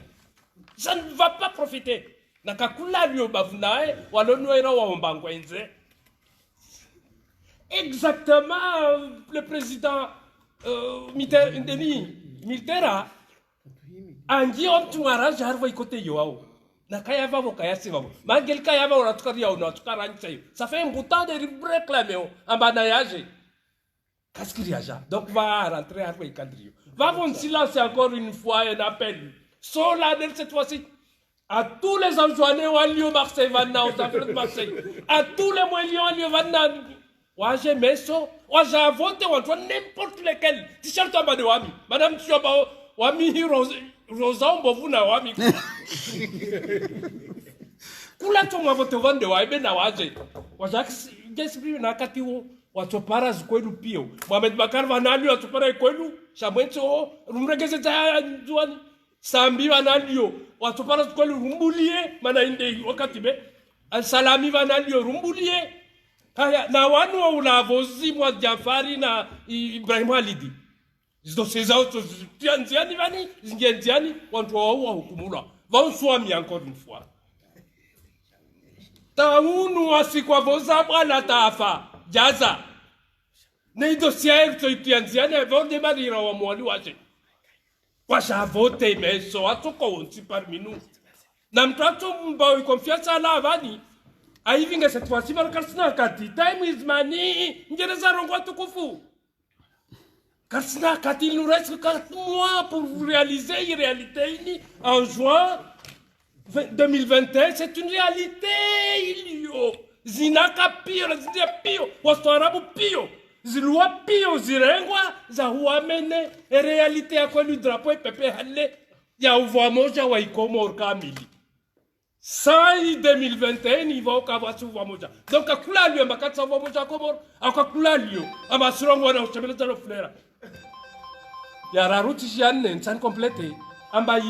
Ça ne va pas profiter. Nakakula lyo bavunae walonwera waombangwa nze. Exactement le président Mitterrand angi omtumara jarva ikote yoao. Nakaya vavo kaya sivavo. Mangel kaya vavo natukaria unatukara nchayo. Ça fait un bout de temps de réclamer ambana yage. Kaskiriaja. Donc va rentrer à Rwekandrio. Va en silence encore une fois un appel. Solennel cette fois-ci. À tous les enjoignés au lieu Marseille Vanna au Tafel de Marseille, à tous les moyens au lieu Vanna waje meso waja vote watu n'importe lequel t-shirt amba de wami madame Tshomba wami rosa mbovuna wami kula to mavote vande waibe na waje jesbi na katiwo watu para zikwelu pio Mohamed Bakar vanali watu para kwelu shamwenzo rumregeze ta juani sambi vanalio watu para zikwelu rumbulie mana inde wakati be salami vanalio rumbulie haya na wanu wa ulavozi mwa Jafari na Ibrahim Halidi zido seza auto tianziani vani zingenziani watu wa hukumula vauswami encore une fois taunu wasikwa voza bwana tafa jaza neido siair to tianziani vonde marira wa mwali waje kwa vote meso watu kwa onti parmi nous na mtatu mbao confiance la vani aivinga cette fois-ci karsina kati time is money ngereza rongo tukufu karsina kati il nous reste 4 mois pour réaliser une réalité en juin 2021 c'est une réalité ilio zinaka pio zindia pio wastarabu pio zilua pio zirengwa za huamene réalité ya kweli drapeau pepe halle ya uvoa moja wa Ikomor kamili sai 2021 il va okawa suva moja donc akula lio mbakatsa uvoa moja Komor akakula lio ama surongo na uchebele tano flera ya raruti shianne nsan complete amba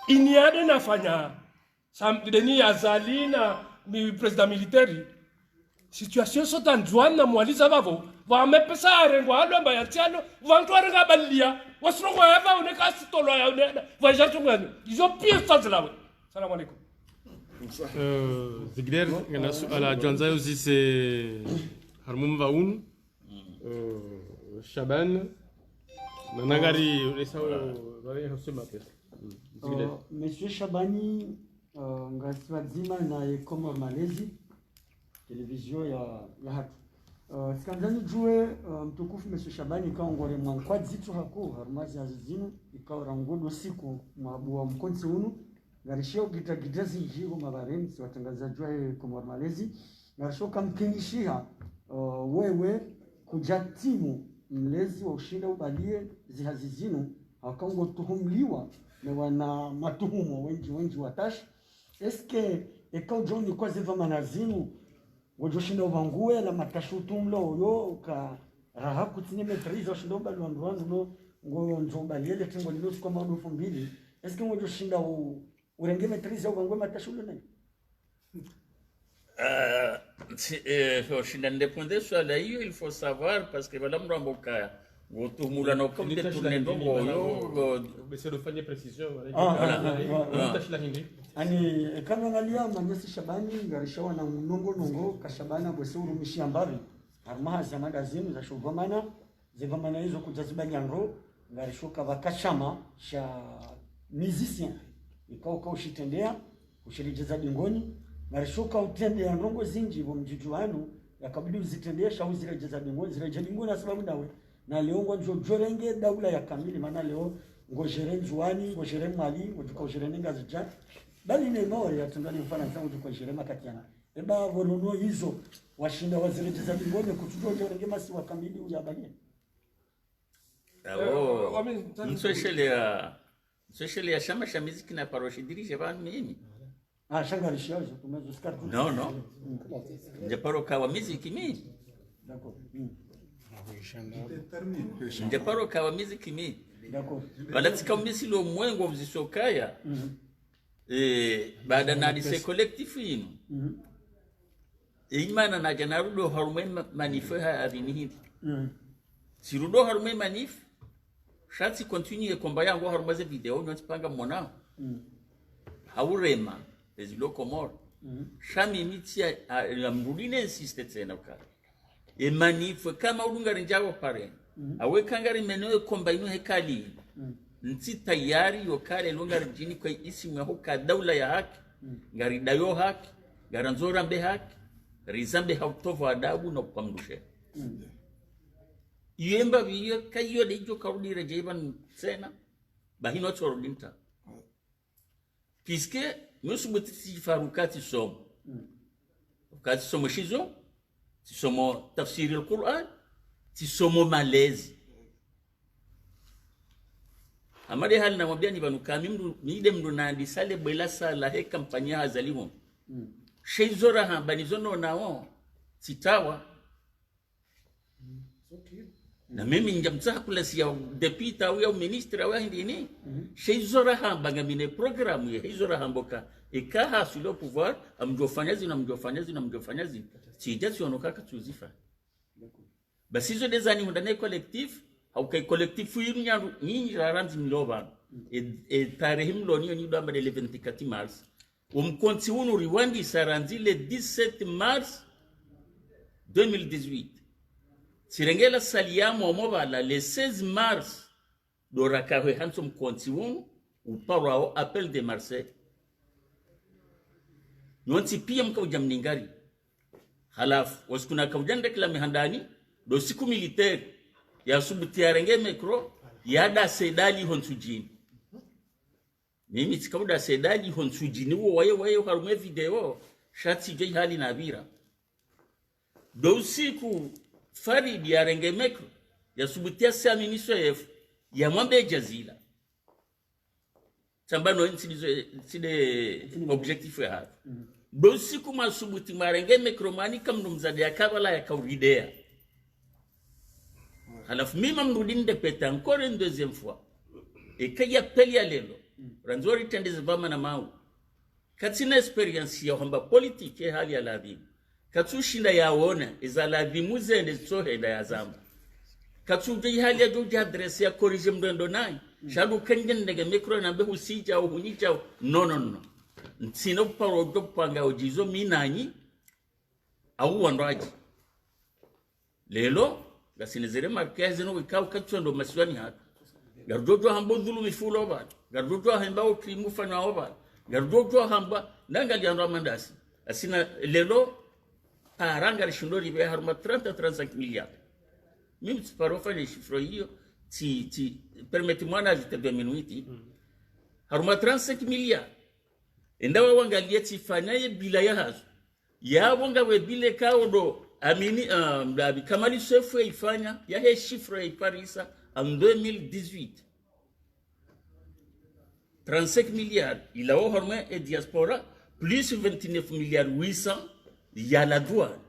iniade nafanya samdeni azalina mi president militaire situation sota nzwana mwaliza bavo va mepesa arengo alomba ya tiano vantu arenga balia wasrongo eva uneka sitolo ya unena va jatungani izo pire tazlawe salam alaikum Zigler ngana ala Janza aussi c'est Harmum Vaoun Shaban Nanagari unesa wale hosema pesa Monsieur Shabani ngasiwa zima na Komor Malezi television ya hatu sikanzani jue mtukufu Monsieur Shabani kaongore mwankwadzi tu hako harumazi azizinu ikawa rangodo siku mwabuwa mkonsi unu garishio gitagidazi jigo mabaremi si watangazaji wa Komor Malezi garishio kamkenishia wewe kujatimu mlezi wa ushinda ubalie zihazizinu hakango tuhumliwa na wana matuhumo wengi watashi eske ekao joni kwa ziva manazinu wajoshinda uvangue la matashutumlo yo ka raha kutine metriza ushinda ubalu wandu ngo nzomba lele tingo linusu kwa maudu 2000 eske wajoshinda urenge metriza uvangue matashulo nani Shinda ndepende swala hiyo il faut savoir parce que wala mrambo kaya wotumula no comme de tourner ndongo yo bese do fanye précision voilà ani kama angalia Manyasi Shabani ngarishawa na nongo kashabana bwese urumishi ambari harmaha za magazini za shuvamana zivamana hizo kujaziba nyangro ngarishoka vakashama sha musicien ikao ushitendea ushirijiza bingoni ngarishoka utendea ndongo zinji bo mjijuanu yakabidi uzitendea sha uzirejeza bingoni zireje bingoni sababu nawe na leo ngo jorenge daula ya kamili maana leo ngojere njuani ngojere mali ngojuka ojere ninga zija bali ne mori atundani mfano zangu tuko jere makatiana eba vonono hizo washinda wazirejeza bingoni kutujo jorenge masi wa kamili uyabanye msweshele ya shama shamiziki na paroshi dirije bani mimi shangarisha hizo tumezo skatu no nje paroka wa muziki mimi d'accord nje paroka wa muziki mimi wala tika misilo mwengo vzisokaya baada na dise collectif ino imana na janarudo harume manife ha adini sirudo harume manif shati continue komba yango harumaze video nyotipanga mona haurema ezilo Komor shami mitia la mrudine insiste tena ukara e manife kama ulungari njago pare awe kangari meneo komba ino hekali nti tayari yokale lungari jini kwa isimu ya hoka daula ya haki ngari dayo haki garanzora mbe haki rizambe hautovu adabu na kukamdushe yemba viyo kayo dejo karudi rejeban sena bahino chorudinta puisque nous sommes farukati som shizo tisomo tafsiri al-Qur'an, tisomo malezi. Amade hali na mwambia ni banuka mide mdu na andisale bwela sala he kampanya hazalimo. Sheizora hambani zono nao sitawa. Na mimi njamtsaha kula siya deputa au ministra au ndini. Sheizora hambanga mine programu ye heizora hamboka. Ikaha sulo pouvoir amjofanyazi na mjofanyazi. Sijasi wanokaka tuzifa. Basi hizo dezani hundane collectif au kai collectif yiru nyinyi raranzi miloba. E tarehe mloni ni damba de 24 mars. Umkonti unu Rwanda saranzi le 17 mars 2018. Sirengela saliamo mobala le 16 mars do rakahwe hansom konti unu uparao appel de Marseille. Nonti pia mkauja mningari. Halafu wasikuna kaujanda kila mihandani do siku militaire ya subuti ya renge mekro yada sedali honsujini. Mimi tikauda sedali honsujini wae harume video shati jai hali na vira. Do siku Farid ya renge mekro ya subuti ya sa ministro ya mwambe jazila. Chambano nside objectif ya hapo. Do siku masubuti marenge mekromani kamnu mzade ya kabala ya kauridea. Halafu mima mrudini de peta encore une deuxième fois. Et kaya peli ya lelo. Ranzori tendezi bama na mau. Katina experience ya hamba politiki ya hali ya ladhimu. Katu shinda ya ona iza ladhimu zende sohe da ya zamba. Katu jai hali ya joji adresi ya korije mdendo nai. Shalu kengen nege mikro na behu sija au hunija au no. Nsino paro jopanga ojizo minanyi au wanraji. Lelo gasinezere markezi no wikau katsondo maswani hatu. Gardojo hambo dhulu mifulo ba. Gardojo hamba ukrimu fanya oba. Gardojo hamba nanga lianro mandasi. Asina lelo paranga rishindori be harma 35 milliards. Mimi paro fanya shifro hiyo permettez-moi d'ajouter 2 minutes. Harma 35 milliards. Endawa wangalia tifanaye bila ya hazo. Ya wanga we bile kaudo amini mdabi kamali sefu ifanya ya he chiffre iparisa en 2018. 35 milliards il a hormé et diaspora plus 29 milliards 800 il y a la douane.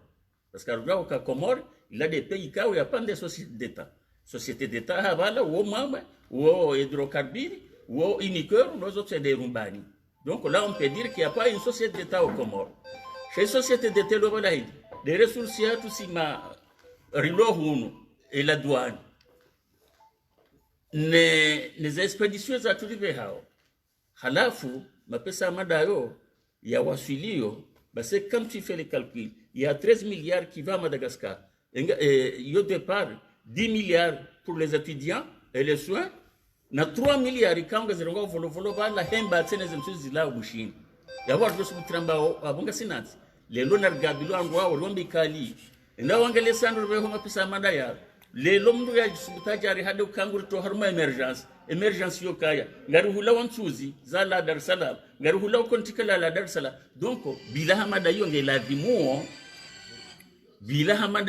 Parce que au cas Comore, il a des pays où il n'y a pas de société d'État. Société d'État havala ou mama ou hydrocarbures ou uniqueur nous autres c'est des rumbani. Donc là, on peut dire qu'il n'y a pas une société d'État au Comores. Chez les sociétés d'État, les ressources, il y a tout ce qui et la douane. Les expéditions à tout le monde. Halafu, ma pesa madayo, il y a wasilio, c'est quand tu fais les calculs, il y a 13 milliards qui va à Madagascar. Il y a au départ 10 milliards pour les étudiants et les soins. Na 3 milliards ikanga zirongo volo bala hemba tsene zemsuzi la bushini yabo rwo subutramba abonga sinansi lelo nargabilo angwa olombi kali enda wangele sandro be homa pisa manda ya lelo mndu ya subutajari hade ukanguri to harma emergence yokaya ngari hula wansuzi za la Dar es Salaam ngari hula kontikala la Dar es Salaam donc bila hamada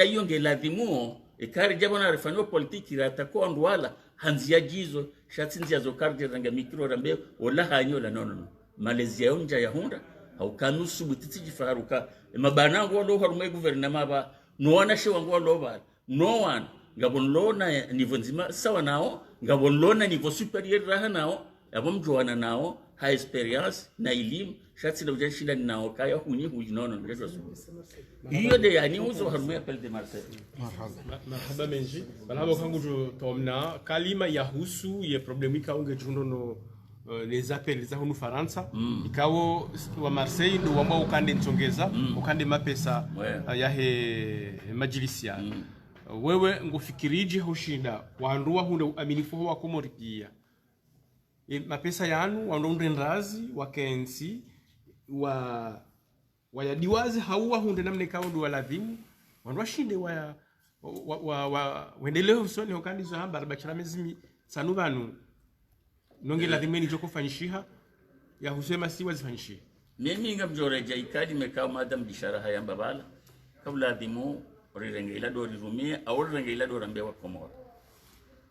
yonge ladhimu ekari jabona refanyo politiki ratako andwala hanzia jizo shatsinzi ya zokardi ranga mikro rambe wala hanyola no Malaysia onja ya honda au kanusu butiti jifaruka mabanango walo harume gouvernement ba no wana she wango walo ba no one ngabon lona niveau nzima sawa nao ngabon lona niveau supérieur raha nao yabomjoana nao high experience na elimu shatsi na shida nao kaya huni nono ngezo hiyo de yani uzo harume appel de Marseille. Marhaba menji balabo kangu tomna kalima yahusu ye problemi kaunge jundo no les appels za hunu Faransa ikawo wa Marseille ndo wamba ukande nsongeza ukande mapesa ya he majilisia wewe ngufikirije hoshinda waandua hunde aminifu wa komorikia mapesa yanu waonde ndazi wakensi wa yadiwazi hauwa hunde namne kaundu waladhimu wandu washinde wendeleo usoni hokandi zo hamba albachira mezimi sanubanu nonge ladhimeni joko fanyishiha ya husema siwa zifanyishiha mimi ngam joreja ikadi mekao madam bishara hayamba bala kabla adhimu orirenga ila do rirumia au orirenga ila do rambia wa Komoro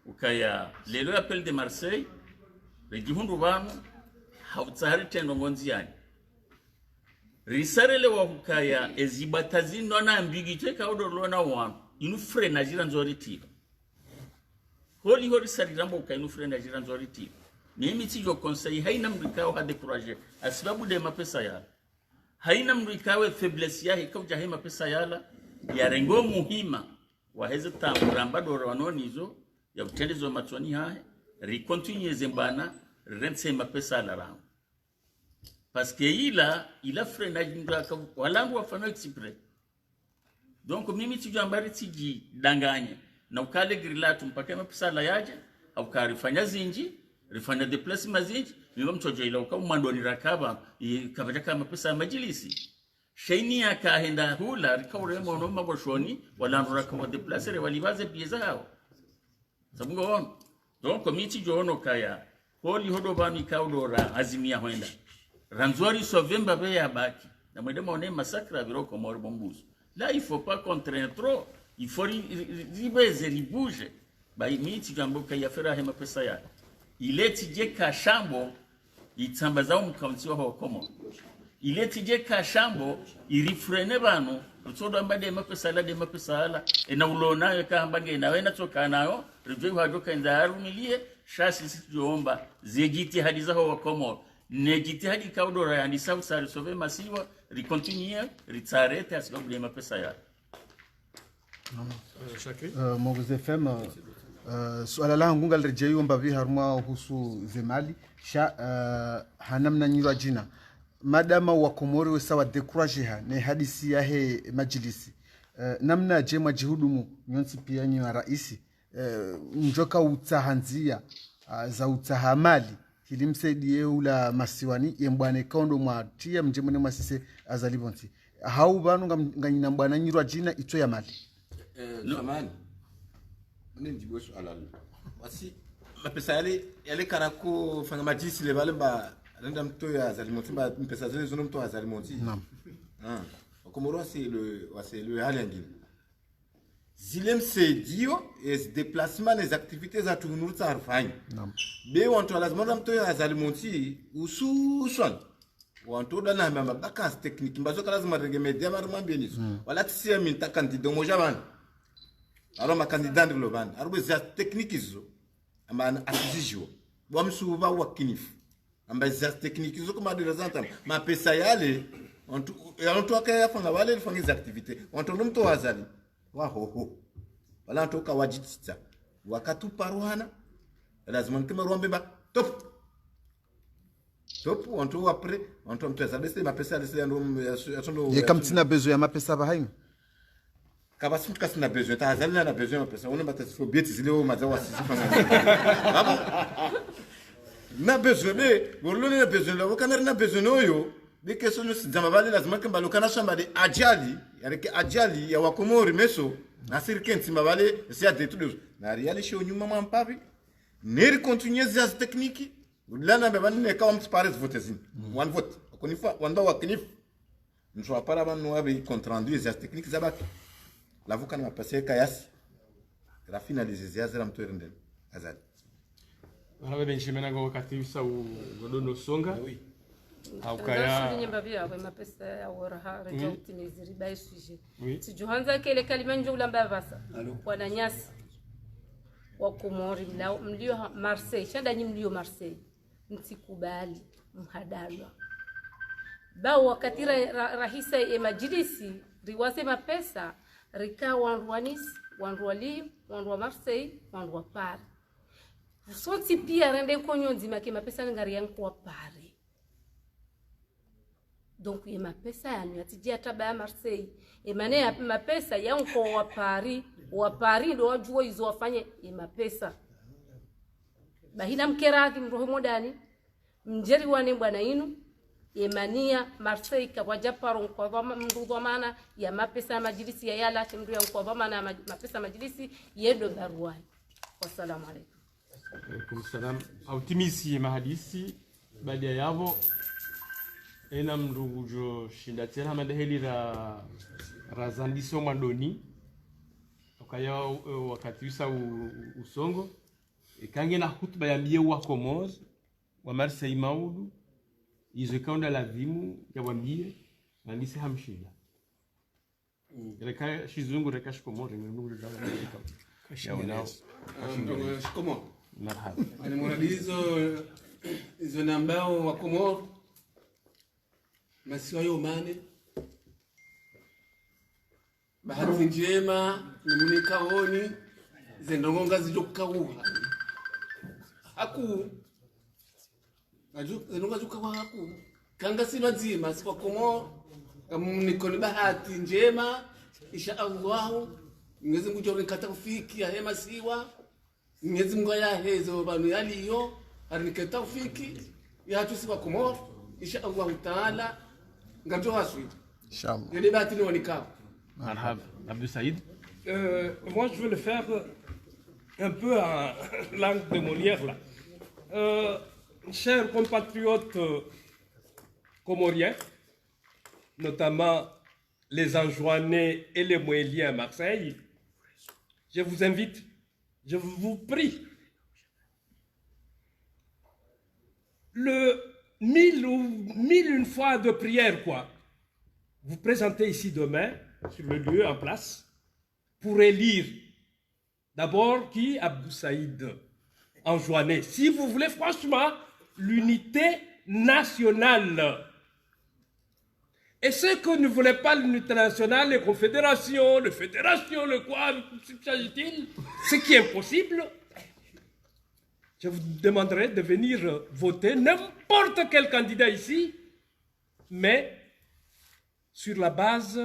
ukaya lelo appel de Marseille regihundu banu hautsahari tendo ngonziani risarele wa ukaya ezibatazindo na ambigite ka odorona wan inu frena jira nzori tiba holi sarirambo uka inu frena jira nzori tiba mimi tijo conseil haina mrikao ha décourager asibabu de mapesa yala haina mrikawe faiblesse yake kauja hema pesa yala ya rengo muhima waheze tamuramba do wanonizo ya utendezo matwani hae recontinue zembana rense mapesa la rango parce que il a freinage ndaka walangu wafano exprès donc mimi tijo ambari tiji danganye na ukale grilatu mpaka mapesa la yaje au karifanya zinji rifanya déplacement zinji mimi mtojo ila ukamwandoni rakaba kabaja kama pesa majilisi shaini akahenda hula rikaure mono magoshoni wala nduraka wa déplacer walibaze pieza hao sabungo on donc komiti jono kaya holi hodo bani kaudora azimia hoenda ranzori sovemba be ya baki na mwede maone massacre biro Komoro bombuzo là il faut pas contraindre trop il faut libérer les bouger ba miti jambo kaya fera hema pesa ya iletije kashambo itsambaza umkaunti wa Komoro iletije kashambo irifrene bano rutodo ambade mapesa ala na ulona ka ambage na wena toka nayo review hadoka ndaru milie shasi sijoomba zegiti hadiza wa Komoro negiti hadi kaudora yani sausa resolve masiwa recontinue ritarete asibabu de mapesa ya Shakri Mongoze FM suala langu ngalirejea mbavi haruma husu zemali hanamna nyirwa jina madama wa Komoro wesawa dekurajiha ne hadisi yahe majlisi namna jema jihudumu nyonsi pia nywa raisi njoka utahanzia za utahamali hilimsaidie ula masiwani yembwane kaundo mwatia mjemone masise azalibonti hau banu nganyina mbwana nyirwa jina ito ya mali zamani ndio swala wasi mapesa yale karako fanga majisi le vale ba renda mto ya zalimonti ba mpesa zile zono mto ya zalimonti naam Komoro c'est le hali ngine zilem sedio es déplacement les activités za tunuru tarfanya naam be wanto lazima mto ya zalimonti ususan wanto dana mama bakas technique mbazo lazima regemedia maruma benizo wala tsia minta candidat moja bana alors ma candidat ndilo bana arube za technique izo ama asizio bamsuba wakinif amba za technique izo kama representant ma pesa yale onto akaya fanga wale fanga za activité onto mto wazali wa ho wala onto ka wajitita wakatu paruhana lazima kama ruambe ba top onto après onto mteza bese ma pesa yale ndo ye kamtina bezo ya mapesa bahayi kabasi mtukasina besoin ta azali na besoin mapesa ona batasifo bieti zile o mazawa sisi fanga abo na besoin be bolone na besoin la kamera na besoin oyo de question no sinzama bale lazima kamba lokana shamba de ajali ya wakomori meso na sirkenti mabale sia de tout na riali sho nyuma mampapi neri continuer zas technique lana be banne ka on pares vote zin one vote konifa wanda wakinif njo para banu abe compte rendu zas technique zabaki l'avocat m'a passé kayas la finaliser ziazera mtoerende azali wala benjimena go katisa u godono songa oui haukaya nyimba vya kwa mapesa ya waraha rejauti ni ziribai suje oui sijuhanza kile kalima njula mbavasa wananyasi wa Komori mlio Marseille shanda nyi mlio Marseille msikubali mhadalwa bao wakati rahisa ya majlisi riwase mapesa rika wanruanis wanruali wanrua Marseille wanrua Paris sonti pia rende konyo nzima ke mapesa ngari yangu wa Paris donc ye mapesa yanyu atijia taba ya Marseille emane ya mapesa yangu wa Paris ndo wajua hizo wafanye ye mapesa bahina mkeradhi mroho modani mjeri wane bwana inu emania Marseille kwa wajaparo kwa dhama mrudhamana ya mapesa ya majlisi ya yala timru ya kwa dhamana mapesa majlisi yedo baruai. Wassalamu alaikum. Alaikum salam. Autimisi mahadisi baada ya yavo ena mrugujo shinda tena madaheli ra razandiso mandoni ukaya wakati usa usongo ikange na hutuba ya mbie wa Komos wa Marseille maudu izo kaunda lazimu ya wambie na nise hamshila reka shizungu reka shikomori nungu dawa ya wanao Shikomo. marhaba Ani mwanadizo izo nambao wa Komoro masiwa yo mane bahati njema nimunikaoni zendongonga zijokauha haku zendonga zokauha haku kanga sima nzima sikwa Komoro kamunikoni bahati njema insha Allah ngezi ngujore kata kufiki ya hema siwa ngezi ngoya hezo banu yaliyo arinike tawfiki ya tusiba Komoro insha Allah taala ngajo haswi Inch'Allah. yele batini wanika marhaba Abdou Saïd. Moi, je vais le faire un peu en langue de Molière, là. Chers compatriotes comoriens, notamment les Anjouanais et les Moéliens à Marseille, je vous invite, je vous prie, le 1000 ou 1001 fois de prière, quoi. Vous présentez ici demain, sur le lieu en place, pour élire d'abord qui Abdou Saïd Anjouanais. Si vous voulez franchement l'unité nationale. Et ceux qui ne voulaient pas l'unité nationale, les confédérations, les fédérations, le quoi, s'agit-il, ce qui est impossible, je vous demanderai de venir voter n'importe quel candidat ici, mais sur la base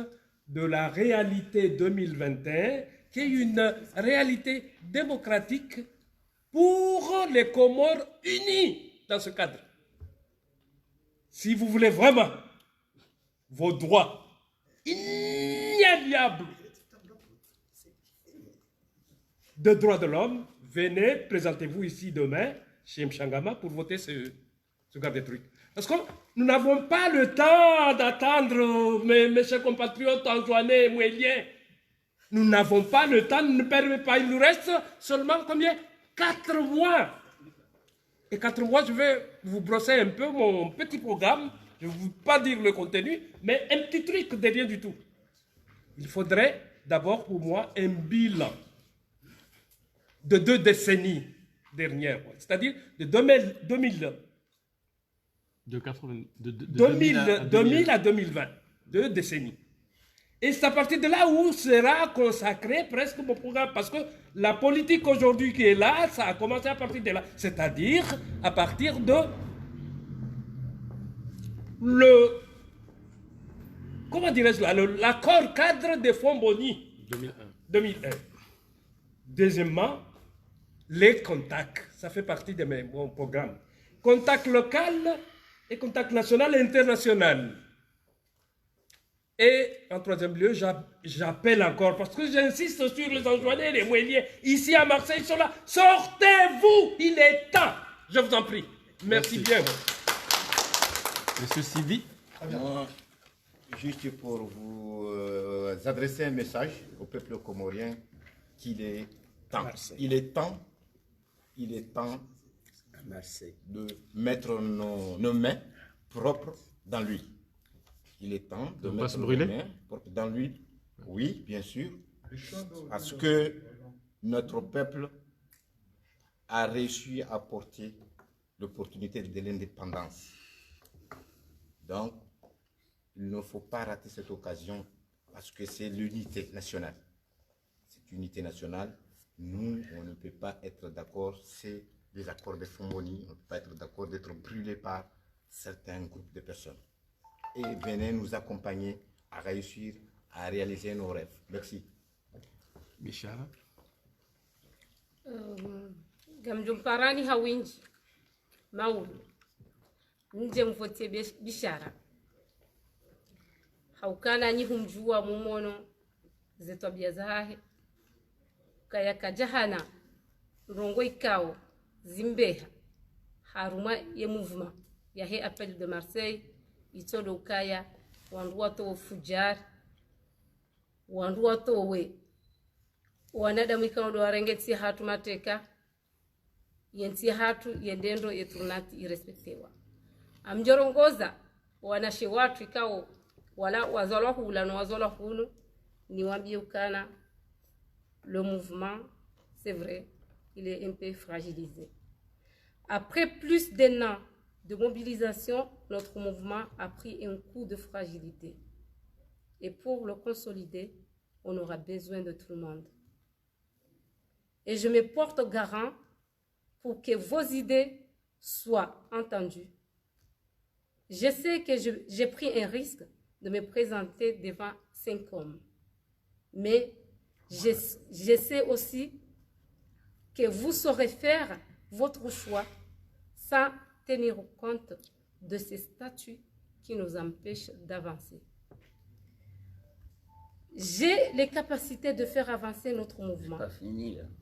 de la réalité 2021, qui est une réalité démocratique pour les Comores unis dans ce cadre. Si vous voulez vraiment vos droits inaliénables de droits de l'homme, venez, présentez-vous ici demain chez Mchangama pour voter ce genre de truc. Parce que nous n'avons pas le temps d'attendre, mes chers compatriotes anjouanais et moéliens. Nous n'avons pas le temps, ne permet pas. Il nous reste seulement combien? 4 mois. Et 4 mois, je vais vous brosser un peu mon petit programme. Je ne vais pas dire le contenu, mais un petit truc de rien du tout. Il faudrait d'abord pour moi un bilan de 2 décennies dernières, c'est-à-dire de 2000 à 2020, 2 décennies. Et c'est à partir de là où sera consacré presque mon programme, parce que la politique aujourd'hui qui est là, ça a commencé à partir de là, c'est-à-dire à partir de comment dirais-je là, l'accord cadre des fonds Boni 2001. Deuxièmement, les contacts, ça fait partie de mon programme. Contact local et contact national et international. Et en troisième lieu, j'appelle encore, parce que j'insiste sur les Anjouanais et les Moéliens, ici à Marseille, ils sont là. Sortez-vous, il est temps. Je vous en prie. Merci bien. Monsieur Sidi. Moi, juste pour vous adresser un message au peuple comorien qu'il est temps. Il est temps de mettre nos mains propres dans l'huile. Il est temps de mettre nos mains propres dans l'huile. Oui, bien sûr. Parce que notre peuple a réussi à porter l'opportunité de l'indépendance. Donc, il ne faut pas rater cette occasion parce que c'est l'unité nationale. Cette unité nationale, nous, on ne peut pas être d'accord, c'est des accords de Fomboni, on ne peut pas être d'accord d'être brûlé par certains groupes de personnes. Et venez nous accompagner à réussir à réaliser nos rêves. Merci. Bishara. Gamjumparani hawinji maulu nje mvotie Bishara haukana nyi humjua mumono zetwabia zahe kaya kajahana rongo ikao zimbeha haruma ye mouvement ya he appel de Marseille itodo kaya wandu wato fujar wandu wato we wanadamu ikawa ndo warengeti hatu mateka yenti hatu yendendo yeturnati irespektewa amjorongoza wanashe watu ikawa wala wazalwa hula no wazalwa hunu ni wabiukana le mouvement c'est vrai il est un peu fragilisé. Après plus d'un an de mobilisation, notre mouvement a pris un coup de fragilité. Et pour le consolider, on aura besoin de tout le monde. Et je me porte garant pour que vos idées soient entendues. Je sais que j'ai pris un risque de me présenter devant 5 hommes. Mais je sais aussi que vous saurez faire votre choix sans tenir compte de ces statuts qui nous empêchent d'avancer. J'ai les capacités de faire avancer notre mouvement.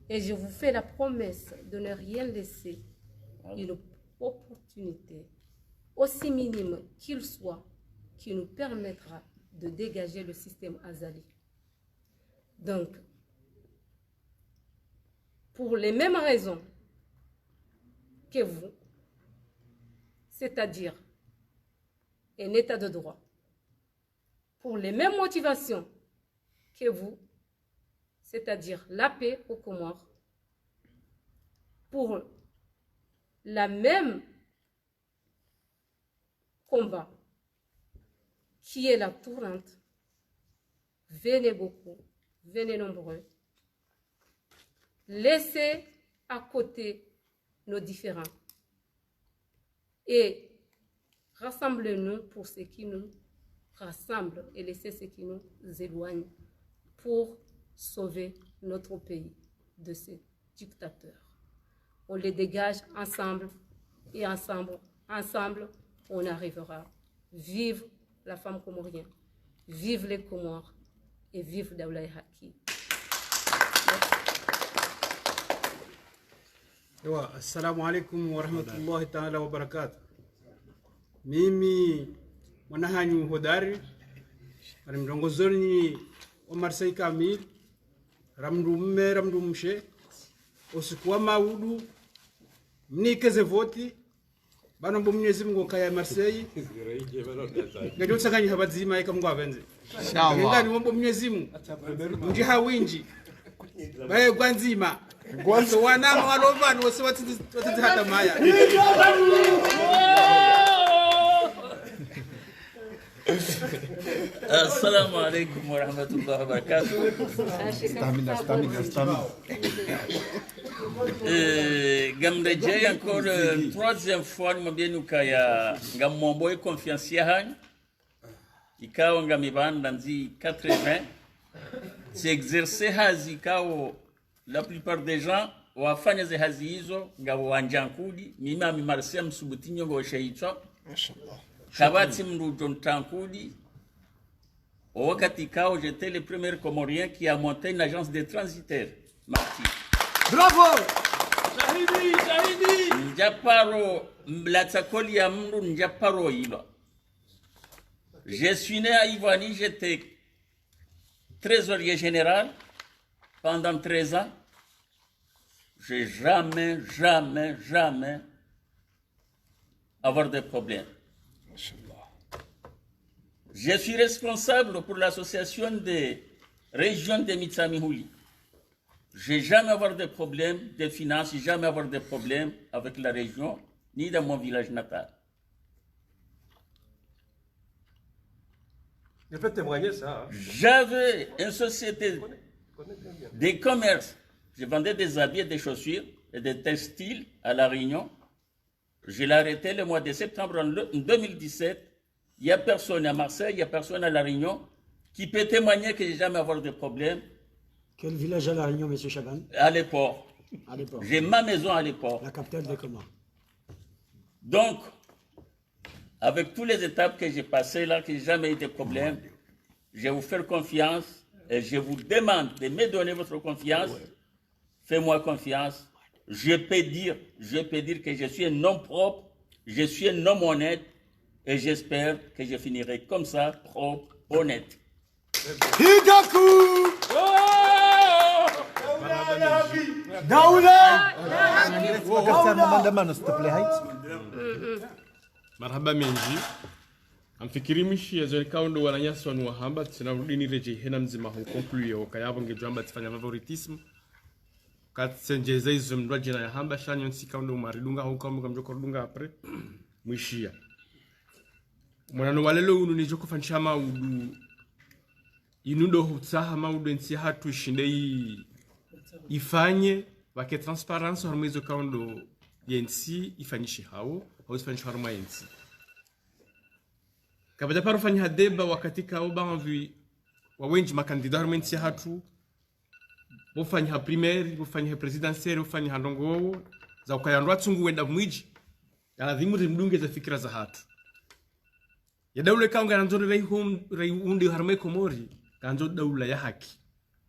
Et je vous fais la promesse de ne rien laisser une opportunité, aussi minime qu'il soit, qui nous permettra de dégager le système Azali. Donc, pour les mêmes raisons que vous, c'est-à-dire un état de droit, pour les mêmes motivations que vous, c'est-à-dire la paix aux Comores, pour la même combat qui est la tourmente, venez beaucoup, venez nombreux, laissez à côté nos différends et rassemblez-nous pour ce qui nous rassemble et laissez ce qui nous éloigne pour sauver notre pays de ces dictateurs. On les dégage ensemble et ensemble, on arrivera. Vive la femme comorienne, vive les Comores et vive Daoulaye Haki. Assalamu alaikum wa rahmatullahi ta'ala wa barakatuh. Mimi mwanahanyu hodari mrongozoni wa Marseille Kamil ramdumme ramdumshe usikuwa maudu mnikeze voti bano mbo Mwenyezi Mungu kaya Marseille ngado sakanya habazima eka Mungu avenze ngani mbo Mwenyezi Mungu nji hawinji bae kwanzima kwanza wanama walovani wose watiti hata maya. Assalamu alaikum wa rahmatullahi wa barakatuh. Gamreje encore troisième fois mbienu kaya ngamomboe confiance yahanyu ikawa ngamibanda nzi 80 s'exercer hazi kao la plupart des gens wafanya ze hazi hizo ngabo wanjankudi mima mimarsia msubutinyo ngo sheitwa kabati mrujo ntankudi wakati kao j'étais le premier Comorien qui a monté une agence de transitaires Marti. Bravo Shahidi Njaparo mlatakoli ya mru Njaparo hilo. Je suis né à Ivani, j'étais trésorier général pendant 13 ans. J'ai jamais avoir de problèmes. Je suis responsable pour l'association des régions de Mitsamihuli. Je n'ai jamais avoir de problèmes de finances, jamais avoir de problèmes avec la région, ni dans mon village natal. Je peux témoigner ça. J'avais une société de commerce. Je vendais des habits et des chaussures et des textiles à La Réunion. Je l'ai arrêté le mois de septembre en 2017. Il n'y a personne à Marseille, il n'y a personne à La Réunion qui peut témoigner que je n'ai jamais avoir de problème. Quel village à La Réunion, M. Chaban? À l'époque. J'ai ma maison à l'époque. La capitale de comment? Donc, avec toutes les étapes que j'ai passées là, que je n'ai jamais eu de problème, je vais vous faire confiance et je vous demande de me donner votre confiance. Fais-moi confiance. Je peux dire que je suis un homme propre, je suis un homme honnête et j'espère que je finirai comme ça, propre, honnête. Higaku! maandamano s'il te plaît Haiti. Marhaba menji. Amfikiri mishi ya zoni kaundo wananyasi wanu wahamba tunarudi ni reje hena mzima hu conclure wakayabo ngejamba tifanya favoritisme katsenjeza izo mdwa jina ya hamba shanyo nsi kaundo maridunga hu kaundo kamjoko rudunga apre mwishia mwanano walelo unu nijoko fanchama udu inundo hutsaha maudu nsi hatu ishinde ifanye wake transparence harumwezo kaundo yensi ifanyishi hao hausifanyishi haruma yensi kabla paro fanya deba wakati kao banvi wawenji makandida harumwensi hatu bofanya primaire bofanya presidentielle bofanya ndongo za ukayandwa tsungu wenda mwiji aladhimu mdunge za fikira za hatu ya daula kaunga nanzori rei harumwe komori kanzo daula ya haki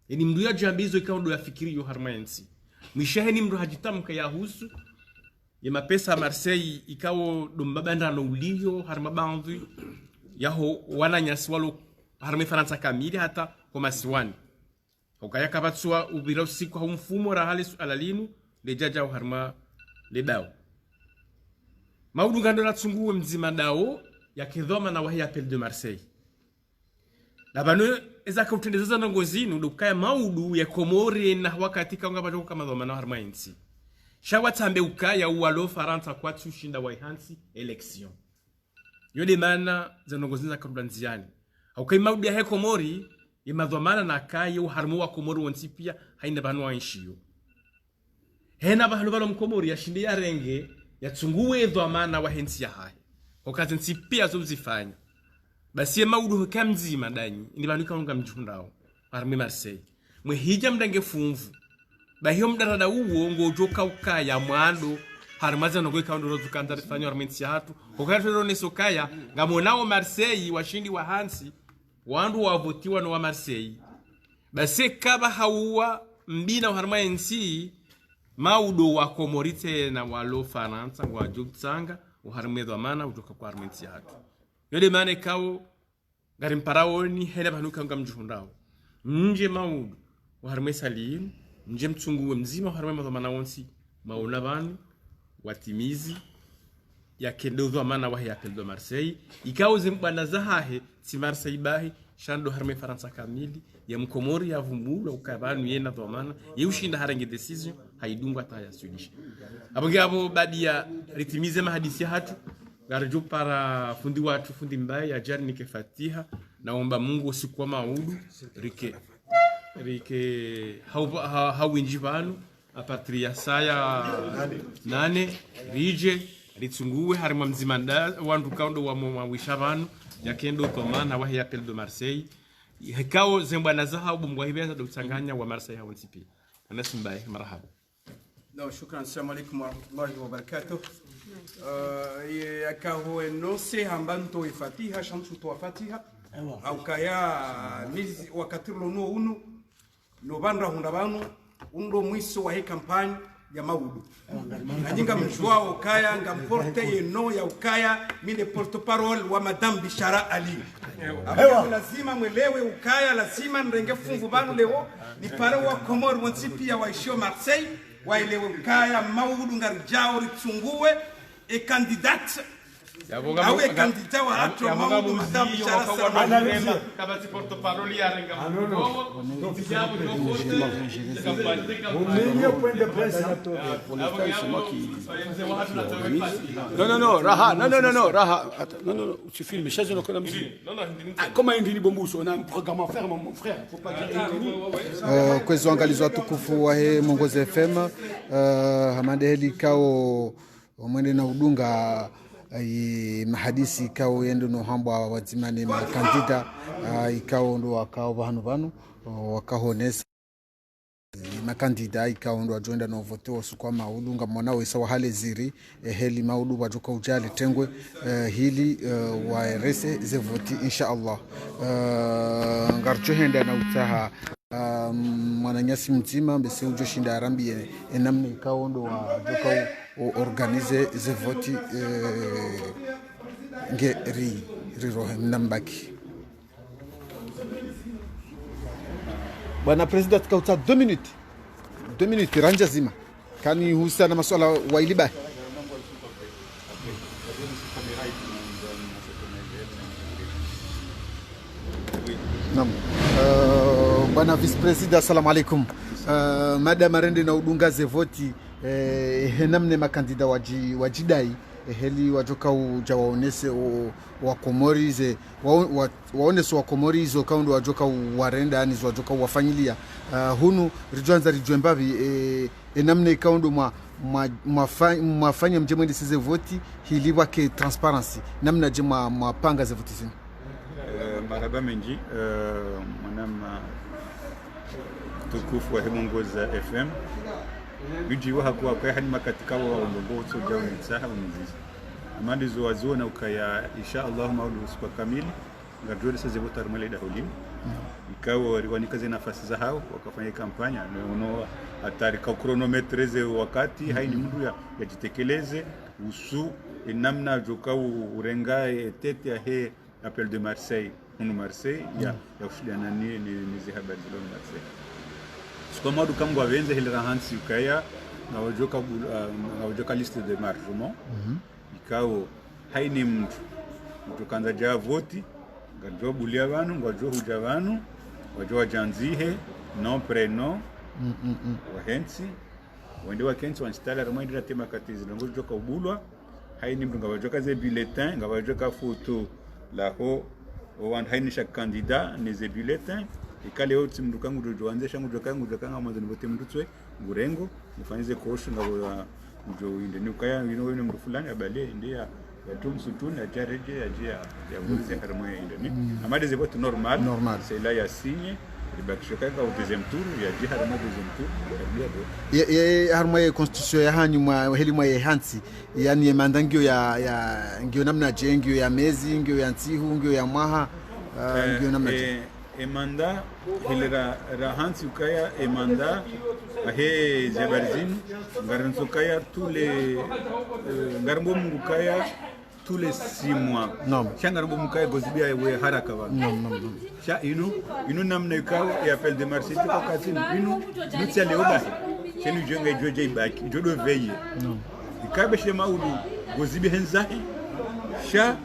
yani mdu ya jambizo ikaundo ya fikiri yo harumwensi mishaheni mdu hajitamka ya husu ya mapesa Marseille ikawo dombabanda no ulio harma banvi yaho wananyasi walo harma Faransa kamili hata kwa masiwani ukaya kabatswa ubira usiku ha mfumo ra hali alalinu lejaja harma ledao maudu ngando la tsunguwe mzima dao ya kidhoma na wahi appel de Marseille labano eza kutendeza na ngozini udukaya maudu ya Komori na wakati kaunga bajoko kama dhoma na harma insi shawatambe ukaya uwalo Faransa kwa tushinda waihansi election yode mana za ngozini za karudanziani aukai maudu ya Komori imadhomana na kaya uharmu wa Komori wonsi pia haina banu wanshiyo hena bahalo balo mkomori ya shinde ya renge ya tsunguwe dhamana wa hensi ya hai wakati nsi pia zozifanya basi ya maudu kamzima danyi ndi banu kaunga mjundao armi Marseille mwe hija mdange fumvu bahiyo mdarada uwo ngojoka ukaya mwando harmaza no gwe kaundo rozukanda rifanyo armensi hatu wakati rone sokaya ngamonao Marseille washindi wa hansi wandu wavotiwa no wa Marseille basi kaba hawa mbina harma NC maudo wa Komorite na walo Faransa wa Jutsanga uharmezo amana utoka kwa armensi hatu yode mane kao garimparao hena banuka ngamjundao nje maudo uharmesa limu nje mtsunguwe mzima harma madhamana wonsi maona banu watimizi ya kendo dhamana wa ya Appel de Marseille ikao zimbana zahahe si Marseille bahi shando harme Faransa kamili ya mkomori ya vumula ukabanu yena dhamana yeushinda harange decision haidungwa ta ya Swedish abogabo badia ritimize mahadisi hatu garjo para fundi watu fundi mbaye ya jarni ke Fatiha naomba Mungu usiku maudu rike hawinji banu apatria saya nane rije ritsunguwe harima mzimanda wandu kaundo wa mwisha banu yakendo tomana wa ya Appel de Marseille hekao zembana za habu mbwa hibeza do tsanganya wa Marseille hawonsi pia anasimbaye marhaba no shukran assalamu alaykum wa rahmatullahi wa barakatuh yakaho enose hambanto ifatiha shamsu to fatiha au kaya mizi wakati lono uno no bandra hunda banu undo mwiso wa hii kampani ya maudu najinga mjua ukaya ngamporte yeno ya ukaya mine porte-parole wa Madame Bishara Ali abayo lazima mwelewe ukaya lazima ndenge fungu banu leo ni pare wa Komori wonsipi ya waishio Marseille waelewe ukaya maudu ngarijao ritsunguwe e candidate awe kandida wa hatu wa maudu Madame Bishara Ali kabati porte-parole ya renga Non, Raha, non, tu filmes, chaise de l'économie. Comment Indini Bombousso, on a un programme à faire, mon frère, faut pas dire Indini. Kwezo angalizwa tukufu wa he Mongoze FM, hamande heli kao mwende na udunga mahadisi ikao yendo no hambwa wazimane makandida ikao ndo wakao vanu wakahonesa makandida ikao ndo wajoenda no vote wasukwa maudunga mwanao isawa hale ziri heli maudu wajoka ujali tengwe hili waerese ze voti insha Allah ngarcho henda na utaha mwananyasi mzima mbese ujo shinda arambi enamne ikao ndo wajoka organize ze voti nge rirohe mnambaki Bwana President kauta 2 minutes 2 minutes ranja zima kani husa na masuala wailiba. Naam. Bwana Vice President, assalamu alaikum. Madam arende na udungaze voti henamne makandida wajidai heli wajoka uja waonese wakomorize waonese wakomorize kaundo wajoka warenda ani wajoka wafanyilia hunu rijuanza rijuembavi enamne kaundo mwafanya mjemwendi size voti hiliwa ke transparency namna je mwapanga ze voti zini. Marhaba menji mwanama tukufu wa Hemongoza FM biji wa hakuwa kwa hani makatika wa ulongo soja unitsaha unizizi amandi zo wazona ukaya insha Allah maulu kwa kamili ngadwele sasa vota rumale da holim ikawa waliwanika zina nafasi za hao wakafanya kampanya na uno hatari ka kronometreze wakati haini mdu ya jitekeleze usu namna joka urengae tete ya he appel de Marseille on Marseille ya ushiliana ni habari za Marseille kwa modu kama wavenze hili rahansi ukaya na wajoka liste de margement ikao haini mtu kanza jaa voti ngajo bulia vanu ngajo huja vanu wajo wajanzihe non prenom wahensi wende wakensi wanstala reminder tema katizi ngo joka ubulwa haini mtu ngajoka ze bulletin ngajoka photo la ho wan haini chaque candidat ne ze bulletin ikale yote mdukangu dojoanze shangu dokanga mazani bote mdutswe ngurengo mfanize kosho ngabo mjo inde nukaya wino mdu fulani abale ndia ya tumsutuni ya jareje ya ngurize harmoya inde ni amade ze bote normal c'est là ya signe ibakishoka au deuxième tour ya jihar mo deuxième tour ya harmoya constitution ya hanyu mwa heli mwa hansi yani mandangio ya ngio namna jengio ya mezi ngio ya ntihu ngio ya mwaha ngio namna emanda hilera rahansi ukaya emanda ahe zebarzin ngaranso kaya tous les ngarbo mukaya tous les 6 mois changarbo mukaya gozibia we haraka wa cha inu namna ukao ya appel de Marseille ko katini inu nutsia leoba chenu jonga joje ibaki jodo veye ikabe shema udu gozibi henzahi sha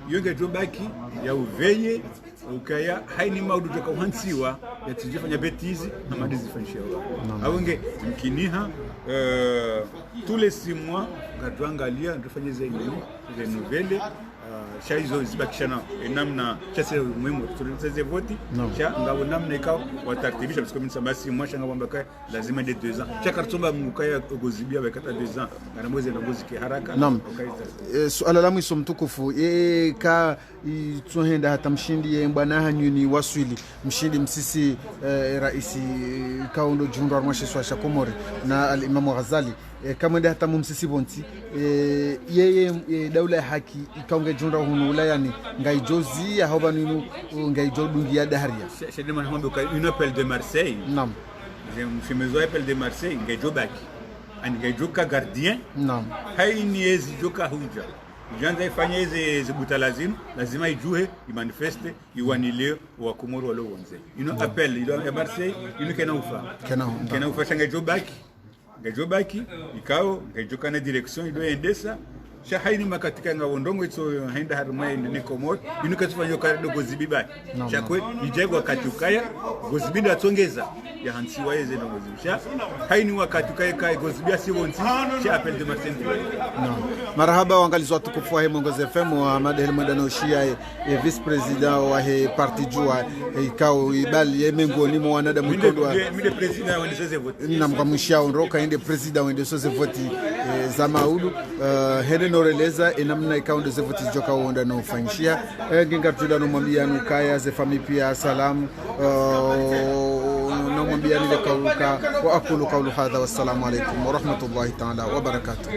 yonga jobaki ya uveye ukaya haini maudu joka uhansiwa ya tijifanya betizi na madizi fanshia awenge mkiniha tous les 6 mois ngadwangalia ndifanye ze nouvelle shaizo zibakishana namna chase muhimu tulize voti cha ngabo namna ikao watartibisha parce que mimi sabasi moi shanga bambaka lazima de 2 ans cha kartomba mukaya gozibia bakata 2 ans ngaramweze ngozi ki haraka suala la mwiso mtukufu ka tuenda hata mshindi bwana hanyuni waswili mshindi msisi raisi kaundo jundwa mwashi swasha komori na al-Imam Ghazali kama ndio hata mumsisi bonti yeye daula ya haki ikaunge junda hunu ulayani ngaijozi ahoba ninu ngaijodungi ya daharia shede mahombe ka une appel de Marseille nam je me appel de Marseille ngaijobaki ani ngaijoka gardien nam haini ezi joka huja janda ifanye hizi butalazim lazima ijuhe imanifeste iwanile wa Komoro walo wonze une appel ya Marseille une kena ufa shanga jobaki ikao ngajoka na direction ido endesa shahaini makatika nga wondongo itso henda harumai ni Komoro inuka tufanya karido gozibiba chakwe ijego wakati ukaya gozibido atongeza ya hansi waeze na gozibisha haini wakati ukaya kai gozibia si wonti cha appel de Marseille marhaba wangalizi watukufu wa Hemongoza FM Ahmad Helmanda Noshia vice president wa he parti jua ikao ibali yemengoni mwa wanadamu mkodwa mide president wa ndese vote na mkamshia onroka inde president wa ndese vote za maudu hele noreleza enamna ikao ndese vote joka onda na ufanyishia ngingatula no mwambia nukaya ze family pia salamu na mwambia nile kauka wa aqulu qawlu hadha wassalamu alaykum wa rahmatullahi ta'ala wa barakatuh.